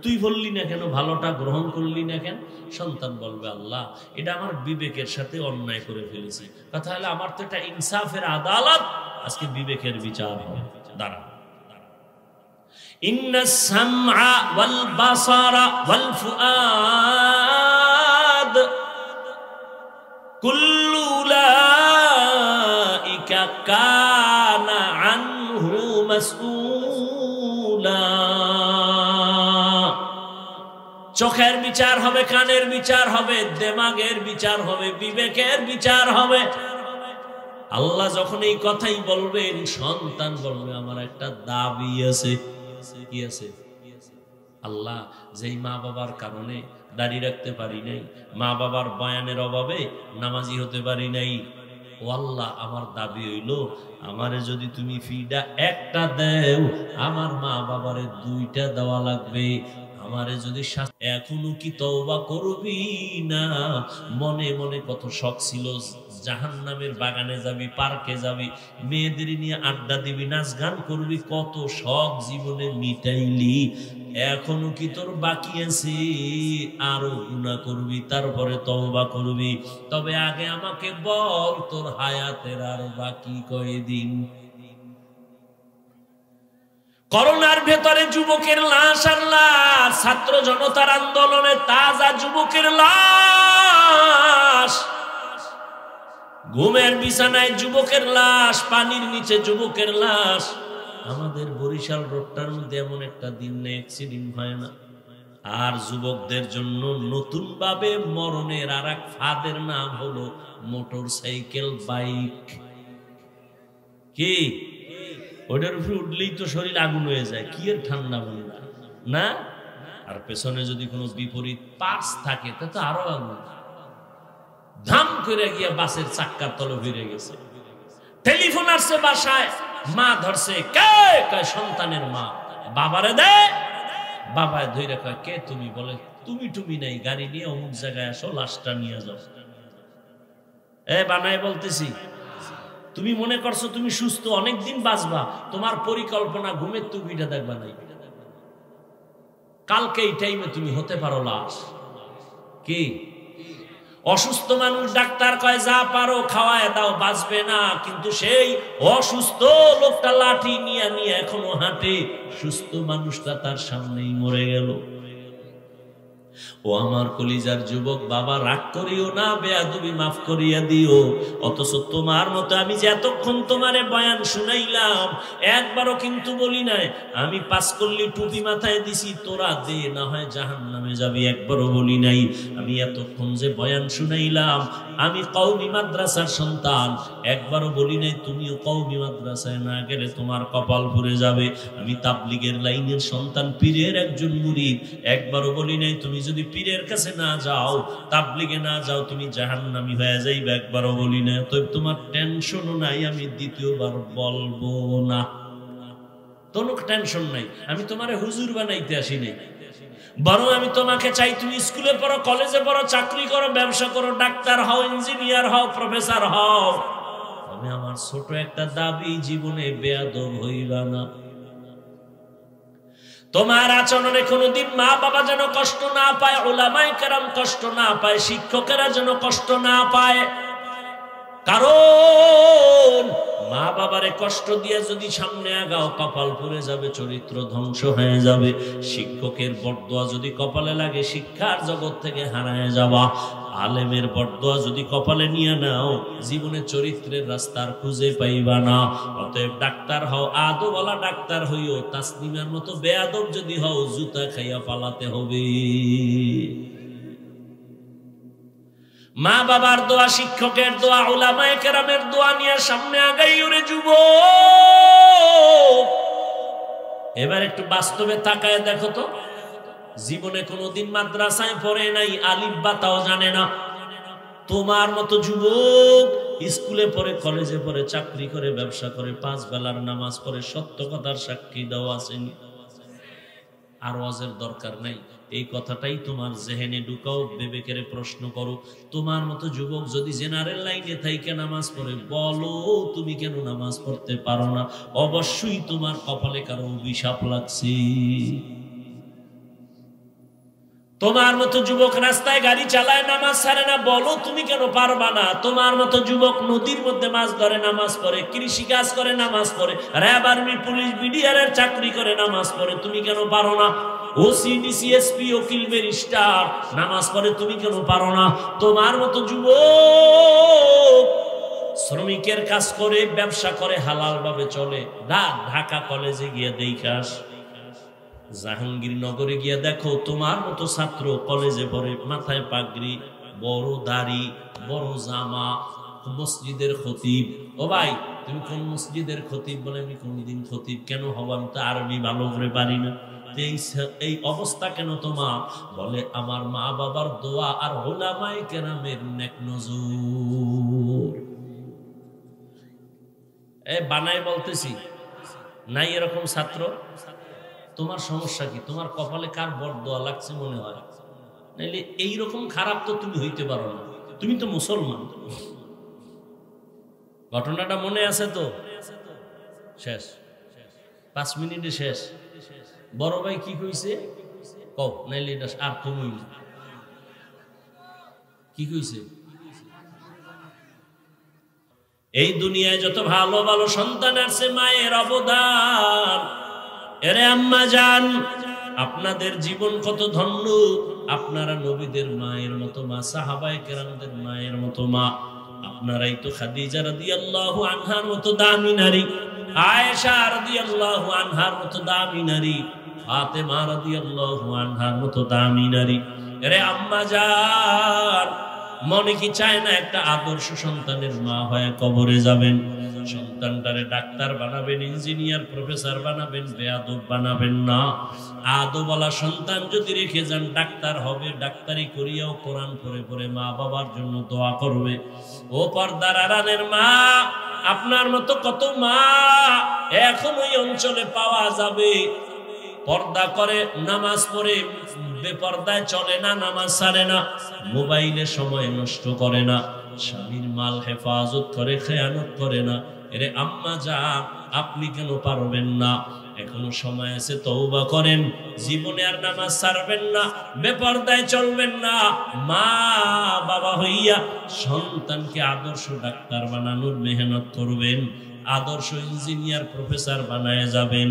তুই বললি না কেন, ভালোটা গ্রহণ করলি না কেন? সন্তান বলবে, আল্লাহ এটা আমার বিবেকের সাথে অন্যায় করে ফেলেছি। কথা হলো আমার তো এটা ইনসাফের আদালত, আজকে বিবেকের বিচার হবে। দাঁড়া, ইন্নাস সামআ ওয়াল বাসারা ওয়াল ফুআদ কুল্লু উলাইকা কানা আনহু মাসউলা। চোখের বিচার হবে, কানের বিচার হবে, দেমাগের বিচার হবে, বিবেকের বিচার হবে। আল্লাহ যখন এই কথাই বলবেন, সন্তান বলবে আমার একটা দাবি আছে। কি আছে? আল্লাহ যেই মা বাবার কারণে দাড়ি রাখতে পারি নাই, মা বাবার বয়ানের অভাবে নামাজি হতে পারি নাই, ও আল্লাহ আমার দাবি হইল, আমারে যদি তুমি ফিডা একটা দেও, আমার মা বাবারে দুইটা দেওয়া লাগবে। আমারে যদি এখনো কি তওবা করবি না? মনে মনে কত শখ ছিল, জাহান্নামের বাগানে যাবি, পার্কে যাবি, মেয়েদের নিয়ে আড্ডা দিবি, নাচ গান করবি, কত শখ জীবনে মিটাইলি, এখনো কি তোর বাকি আছে? আরো গুনাহ করবি, তারপরে তওবা করবি। তবে আগে আমাকে বল, তোর হায়াতের আর বাকি কয়দিন? করোনার ভেতরে যুবকের লাশ আর লাশ, ছাত্র জনতার আন্দোলনে তাজা যুবকের লাশ, ঘুমের বিছানায় যুবকের লাশ, পানির নিচে যুবকের লাশ। আমাদের বরিশাল রোডটার মধ্যে এমন একটা দিন নেই অ্যাক্সিডেন্ট হয় না। আর যুবকদের জন্য নতুন ভাবে মরণের আর এক ফাঁদের নাম হলো মোটর সাইকেল, বাইক। কি ওটার উপরে উঠলেই তো শরীর আগুন হয়ে যায়, কি এর ঠান্ডা বলি না? আর পেছনে যদি কোনো বিপরীত পাশ থাকে তা তো আরো আগুন। ধাম করে গিয়ে বাসের চাক্কার তলে ভিড়ে গেছে। টেলিফোন আসছে বাসায়, মা ধরছে, কে? কয় সন্তানের মা। বাবারে দে, বাবায় ধইরা কয় কে তুমি? বলে তুমি নাই, গাড়ি নিয়ে অমুক জায়গায় আসো, লাশটা নিয়ে যাও। বানায় বলতেছি, তুমি মনে করছো তুমি সুস্থ, অনেকদিন বাঁচবা, তোমার পরিকল্পনা ঘুমের টুপিটা দেখবা নাই, কালকে এই টাইমে তুমি হতে পারো লাশ। কি অসুস্থ মানুষ, ডাক্তার কয় যা পারো খাওয়ায় দাও, বাঁচবে না, কিন্তু সেই অসুস্থ লোকটা লাঠি নিয়ে এখনো হাঁটে, সুস্থ মানুষটা তার সামনেই মরে গেল। ও আমার কলিজার যুবক বাবা, রাগ করিও না, বেয়াদবি মাফ করিয়া দিও। অথচ তোমার মতো আমি যে এতক্ষণ তোমারে বয়ান শুনাইলাম, একবারও কিন্তু বলি নাই আমি পাস করলি টুপি মাথায় দিছি, তোরা দে, না হয় জাহান্নামে যাবি, একবারও বলি নাই। আমি এতক্ষণ যে বয়ান শুনাইলাম, আমি কওমি মাদ্রাসার সন্তান, একবারও বলি নাই তুমিও কওমি মাদ্রাসায় না গেলে তোমার কপাল পুড়ে যাবে। আমি তাবলীগের লাইনের সন্তান, পীরের একজন মুরিদ, একবারও বলি নাই তুমি যদি পীরের কাছে না যাও, তাবলীগে না যাও, তুমি জাহান্নামী হয়ে যাইবে, একবারও বলি না। তো তোমার টেনশনও নাই, আমি দ্বিতীয়বার বলবো না, কোনো টেনশন নাই। আমি তোমারে হুজুর বানাইতে আসি নাই, বরং আমি তোমাকে চাই তুমি স্কুলে পড়ো, কলেজে পড়ো, চাকরি করো, ব্যবসা করো, ডাক্তার হও, ইঞ্জিনিয়ার হও, প্রফেসর হও। তবে আমার ছোট একটা দাবি, জীবনে বেয়াদব হইবা না। তোমার আচরণে কোনোদিন মা বাবা যেন কষ্ট না পায়, উলামায়ে কেরাম কষ্ট না পায়, শিক্ষকেরা যেন কষ্ট না পায়। কারণ মা বাবারে কষ্ট দিয়ে যদি সামনে আগাও, কপাল পুড়ে যাবে, চরিত্র ধ্বংস হয়ে যাবে। শিক্ষকের বরদোয়া যদি কপালে লাগে, শিক্ষার জগৎ থেকে হারায় যাওয়া। আলেমের বরদোয়া যদি কপালে নিয়ে নাও, জীবনে চরিত্রের রাস্তার খুঁজে পাইবা না। অতএব ডাক্তার হও, আদবওয়ালা ডাক্তার হইও। তাসনিমের মতো বেয়াদব যদি হও, জুতা খাইয়া পালাতে হবে। মা বাবার দোয়া, শিক্ষকের দোয়া, উলামায়ে কেরামের দোয়া নিয়ে সামনে আগাই ওরে যুবক। এবার একটু বাস্তবে তাকায় দেখো তো, জীবনে কোনোদিন মাদ্রাসায় পড়ে নাই, আলিফ বা তাও জানে না। তোমার মতো যুবক স্কুলে পড়ে, কলেজে পড়ে, চাকরি করে, ব্যবসা করে, 5 বেলার নামাজ পড়ে, সত্য কথার সাক্ষী দাও আসেনি। আর ওয়াজের দরকার নাই, এই কথাটাই তোমার জেহেনে ঢুকাও, বিবেকের প্রশ্ন করো। তোমার মতো যুবক যদি জেনারেল লাইনে থাইকে নামাজ পড়ে, বলো তুমি কেন নামাজ পড়তে পারো না? অবশ্যই তোমার কপালে কারো অভিশাপ লাগছে। তোমার মতো যুবক রাস্তায় গাড়ি চালায়, নামাজ ছাড়ে না, বলো তুমি কেন পারবা না? তোমার মতো যুবক নদীর মধ্যে মাছ ধরে, নামাজ পড়ে, কৃষি কাজ করে, নামাজ পড়ে, র্যাব, আর্মি, পুলিশ, বিডিআর এর চাকরি করে, নামাজ পড়ে, তুমি কেন পারো না? ওসি, ডিসি, এসপি, উকিল, ব্যারিস্টার নামাজ পড়ে, তুমি কেন পারো না? তোমার মতো যুবক শ্রমিকের কাজ করে, ব্যবসা করে, হালাল ভাবে চলে, ঢাকা কলেজে গিয়ে দেখাস, জাহাঙ্গীরনগরে গিয়ে দেখো, তোমার মতো ছাত্র কলেজে পড়ে, মাথায় পাগড়ি, বড় দাড়ি, বড় জামা, মসজিদের খতিব। ও ভাই, তুমি কোন মসজিদের খতিব? বলে আমি কোনদিন খতিব কেন হব, আমি তো আরবি ভালো করে পারি না। এই অবস্থা কেন তোমার? বলে আমার মা বাবার দোয়া আর উলামায়ে কেরামের নেক নজর। বানায় বলতেছি নাই এরকম ছাত্র? তোমার সমস্যা কি? তোমার কপালে কার বরদোয়া লাগছে মনে হয়? নাইলে এইরকম খারাপ তো তুমি হইতে পারো না, তুমি তো মুসলমান। ঘটনাটা মনে আছে তো? শেষ 5 মিনিটে শেষ। বড় ভাই কি কইছে কও, নাইলে এটা আর কমই না। কি কইছে? এই দুনিয়ায় যত ভালো ভালো সন্তান আছে, মায়ের অবদান। এরে আম্মা জান, আপনাদের জীবন কত ধন্য। আপনারা নবীদের মায়ের মতো মা, সাহাবায়ে কেরামদের মায়ের মতো মা। আপনারাই তো খাদিজা রাদিয়াল্লাহু আনহার মতো দামি নারী, আয়েশা রাদিয়াল্লাহু আনহার মতো দামি নারী, ফাতেমা রাদিয়াল্লাহু আনহার মতো দামি নারী। এরে আম্মা জান, মনে কি চায় না একটা আদর্শ সন্তানের মা হয়ে কবরে যাবেন? সন্তানটারে ডাক্তার বানাবেন, ইঞ্জিনিয়ার, প্রফেসর বানাবেন, বেয়াদব বানাবেন না। আদবওয়ালা সন্তান যদি রেখে যান, ডাক্তার হবে, ডাক্তারি করিয়াও কোরআন পড়ে পড়ে মা বাবার জন্য দোয়া করবে। ও পর্দার আড়ালের মা, আপনার মতো কত মা এখন ওই অঞ্চলে পাওয়া যাবে। পর্দা করে, নামাজ পড়ে, বেপর্দায় চলে না, নামাজ ছাড়ে না, মোবাইলে সময় নষ্ট করে না, স্বামীর মাল হেফাজত করে, খেয়ানত করে না। এরে আম্মা জান, আপনি কেন পারবেন না? এখনো সময় আছে, তওবা করেন। জীবনে আর নামাজ ছাড়বেন না, বেপর্দায় চলবেন না। মা বাবা হইয়া সন্তানকে আদর্শ ডাক্তার বানানোর মেহনত করবেন, আদর্শ ইঞ্জিনিয়ার, প্রফেসর বানায় যাবেন।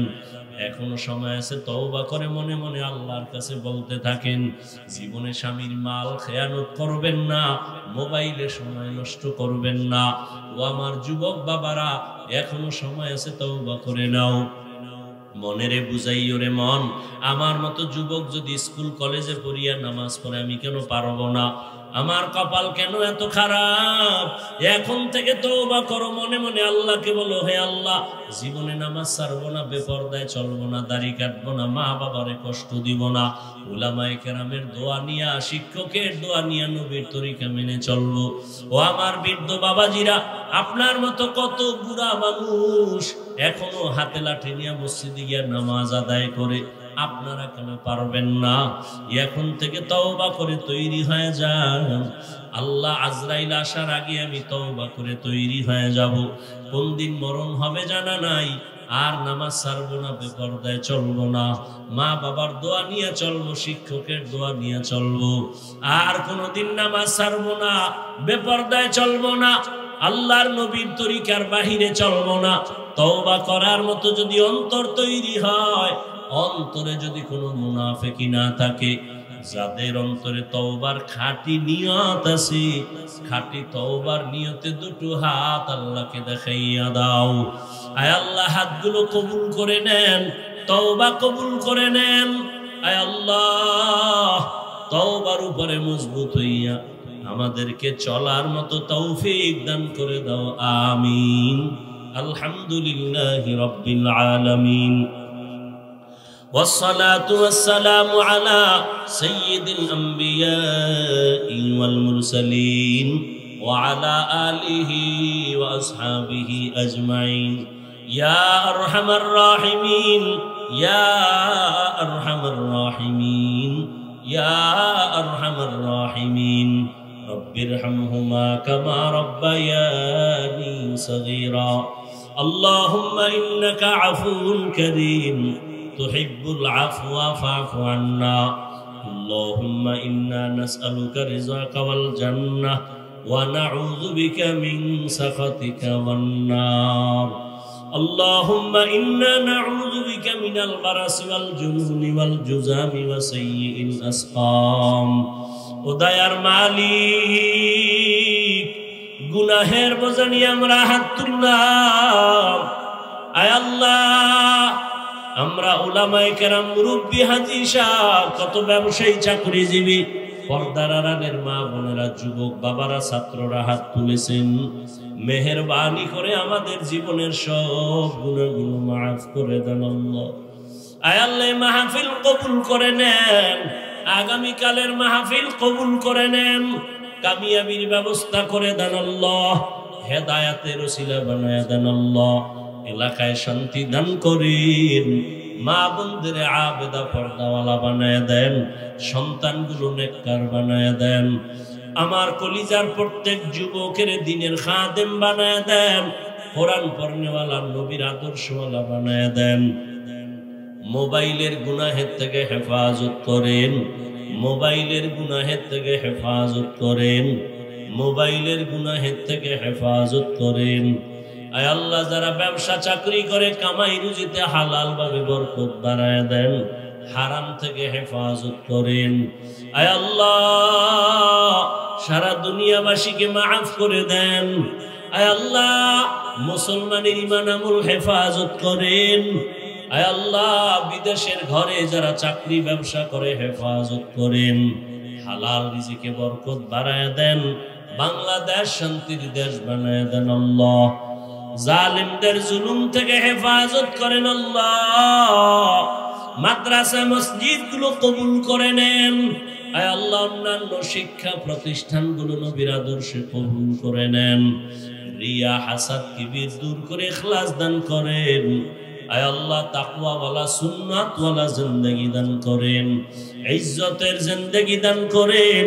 এখনো সময় আছে, তওবা করে মনে মনে আল্লাহর কাছে বলতে থাকেন। জীবনে স্বামীর মাল খেয়ানত করবেন না, মোবাইলে সময় নষ্ট করবেন না। ও আমার যুবক বাবারা, এখনো সময় আছে, তওবা করে নাও। মনেরে বুঝাইও রে মন, আমার মতো যুবক যদি স্কুল কলেজে পড়িয়া নামাজ পড়ে, আমি কেন পারবো না? আমার কপাল কেন এত খারাপ। এখন থেকে তওবা করো, মনে মনে আল্লাহকে বলো, হে আল্লাহ, জীবনে নামাজ ছাড়বো না, বেপরদায় চলবো না, দাড়ি কাটবো না, মা বাবারে কষ্ট দিব না, উলামায়ে কেরামের দোয়া নিয়া, শিক্ষকের দোয়া নিয়া, নবীর তরিকা মেনে চলবো। ও আমার বৃদ্ধ বাবাজিরা, আপনার মতো কত বুড়া মানুষ এখনো হাতে লাঠি নিয়ে মসজিদে গিয়ে নামাজ আদায় করে, আপনারা কেন পারবেন না? এখন থেকে তওবা করে তৈরি হয়ে যান। আল্লাহ আজরাইল আসার আগে আমি তওবা করে তৈরি হয়ে যাব। কোন দিন মরণ হবে জানা নাই। আর নামাজ ছাড়বো না, বেপরদায় চলবো না, মা বাবার দোয়া নিয়ে চলবো, শিক্ষকের দোয়া নিয়ে চলবো। আর কোনদিন নামাজ ছাড়বো না, বেপরদায় চলবো না, আল্লাহর নবীর তরিকার বাহিরে চলবো না। তওবা করার মতো যদি অন্তর তৈরি হয়, অন্তরে যদি কোনো মুনাফিকি না থাকে, যাদের অন্তরে তওবার খাঁটি নিয়ত আছে, খাঁটি তওবার নিয়তে দুটো হাত আল্লাহকে দেখাইয়া দাও। আয় আল্লাহ, হাতগুলো কবুল করে নেন, তওবা কবুল করে নেন। আয় আল্লাহ, তওবার উপরে মজবুত হইয়া আমাদেরকে চলার মতো তৌফিক দান করে দাও, আমিন। আলহামদুলিল্লাহি রাব্বিল আলামিন। والصلاة والسلام على سيد الأنبياء والمرسلين وعلى آله وأصحابه أجمعين يا أرحم الراحمين يا أرحم الراحمين يا أرحم الراحمين رب ارحمهما كما ربياني صغيرا اللهم إنك عفو كريم تحب العفو فاعف عنا اللهم إنا نسألك رزقك والجنة ونعوذ بك من سخطك والنار اللهم إنا نعوذ بك من البرص والجنون والجذام وسيء الأسقام উদয়ার মালিক গুনাহের বোঝা নিয়ে আমরা হাত তুললাম। আয় আল্লাহ, আমরা উলামায়ে কেরাম, মুরব্বী, হাজী সাহেব, কত ব্যবসায়ী, চাকরিজীবী, পর্দার আড়ালের মা বোনেরা, যুবক বাবারা, ছাত্ররা হাত তুলেছেন। মেহেরবানি করে আমাদের জীবনের সব গুনাহগুলো মাফ করে দেন আল্লাহ। আয় আল্লাহ, মাহফিল কবুল করে নেন, আগামীকালের মাহফিল কবুল করে নেন, কামিয়াবির ব্যবস্থা করে দেন আল্লাহ, হেদায়েতের ওসিলা বানায় দেন আল্লাহ, এলাকায় শান্তি দান করেন, মা বোনদের আবেদা পর্দাওয়ালা বানায় দেন, সন্তানগুলো নেককার বানায় দেন, আমার কলিজার প্রত্যেক যুবকের দিনের খাদেম বানায় দেন, কোরআন পড়নেওয়ালা, নবীর আদর্শওয়ালা বানায় দেন। মোবাইলের গুনাহের থেকে হেফাজত করেন, মোবাইলের গুনাহের থেকে হেফাজত করেন, মোবাইলের গুনাহের থেকে হেফাজত করেন। আয় আল্লাহ, যারা ব্যবসা চাকরি করে কামাই রুজিতে হালাল ভাবে বরকত বাড়ায় দেন, হারাম থেকে হেফাজত করেন। আয় আল্লাহ, সারা দুনিয়াবাসীকে মাফ করে দেন। আয় আল্লাহ, মুসলমানের ঈমান আমল হেফাজত করেন। আয় আল্লাহ, বিদেশের ঘরে যারা চাকরি ব্যবসা করে হেফাজত করেন, হালাল রিজিকে বরকত বাড়ায় দেন, বাংলাদেশ শান্তির দেশ বানায় দেন আল্লাহ, জালিমদের জুলুম থেকে হেফাজত করেন আল্লাহ, মাদ্রাসা মসজিদ গুলো কবুল করে নেন। আয় আল্লাহ, অন্যান্য শিক্ষা প্রতিষ্ঠানগুলো নবীর আদর্শে কবুল করে নেন, রিয়া হাসাদ কিবির দূর করে ইখলাস দান করেন। আয় আল্লাহ, তাকওয়া ওয়ালা সুন্নাত ওয়ালা জিন্দেগি দান করেন, ইজ্জতের জিন্দেগি দান করেন।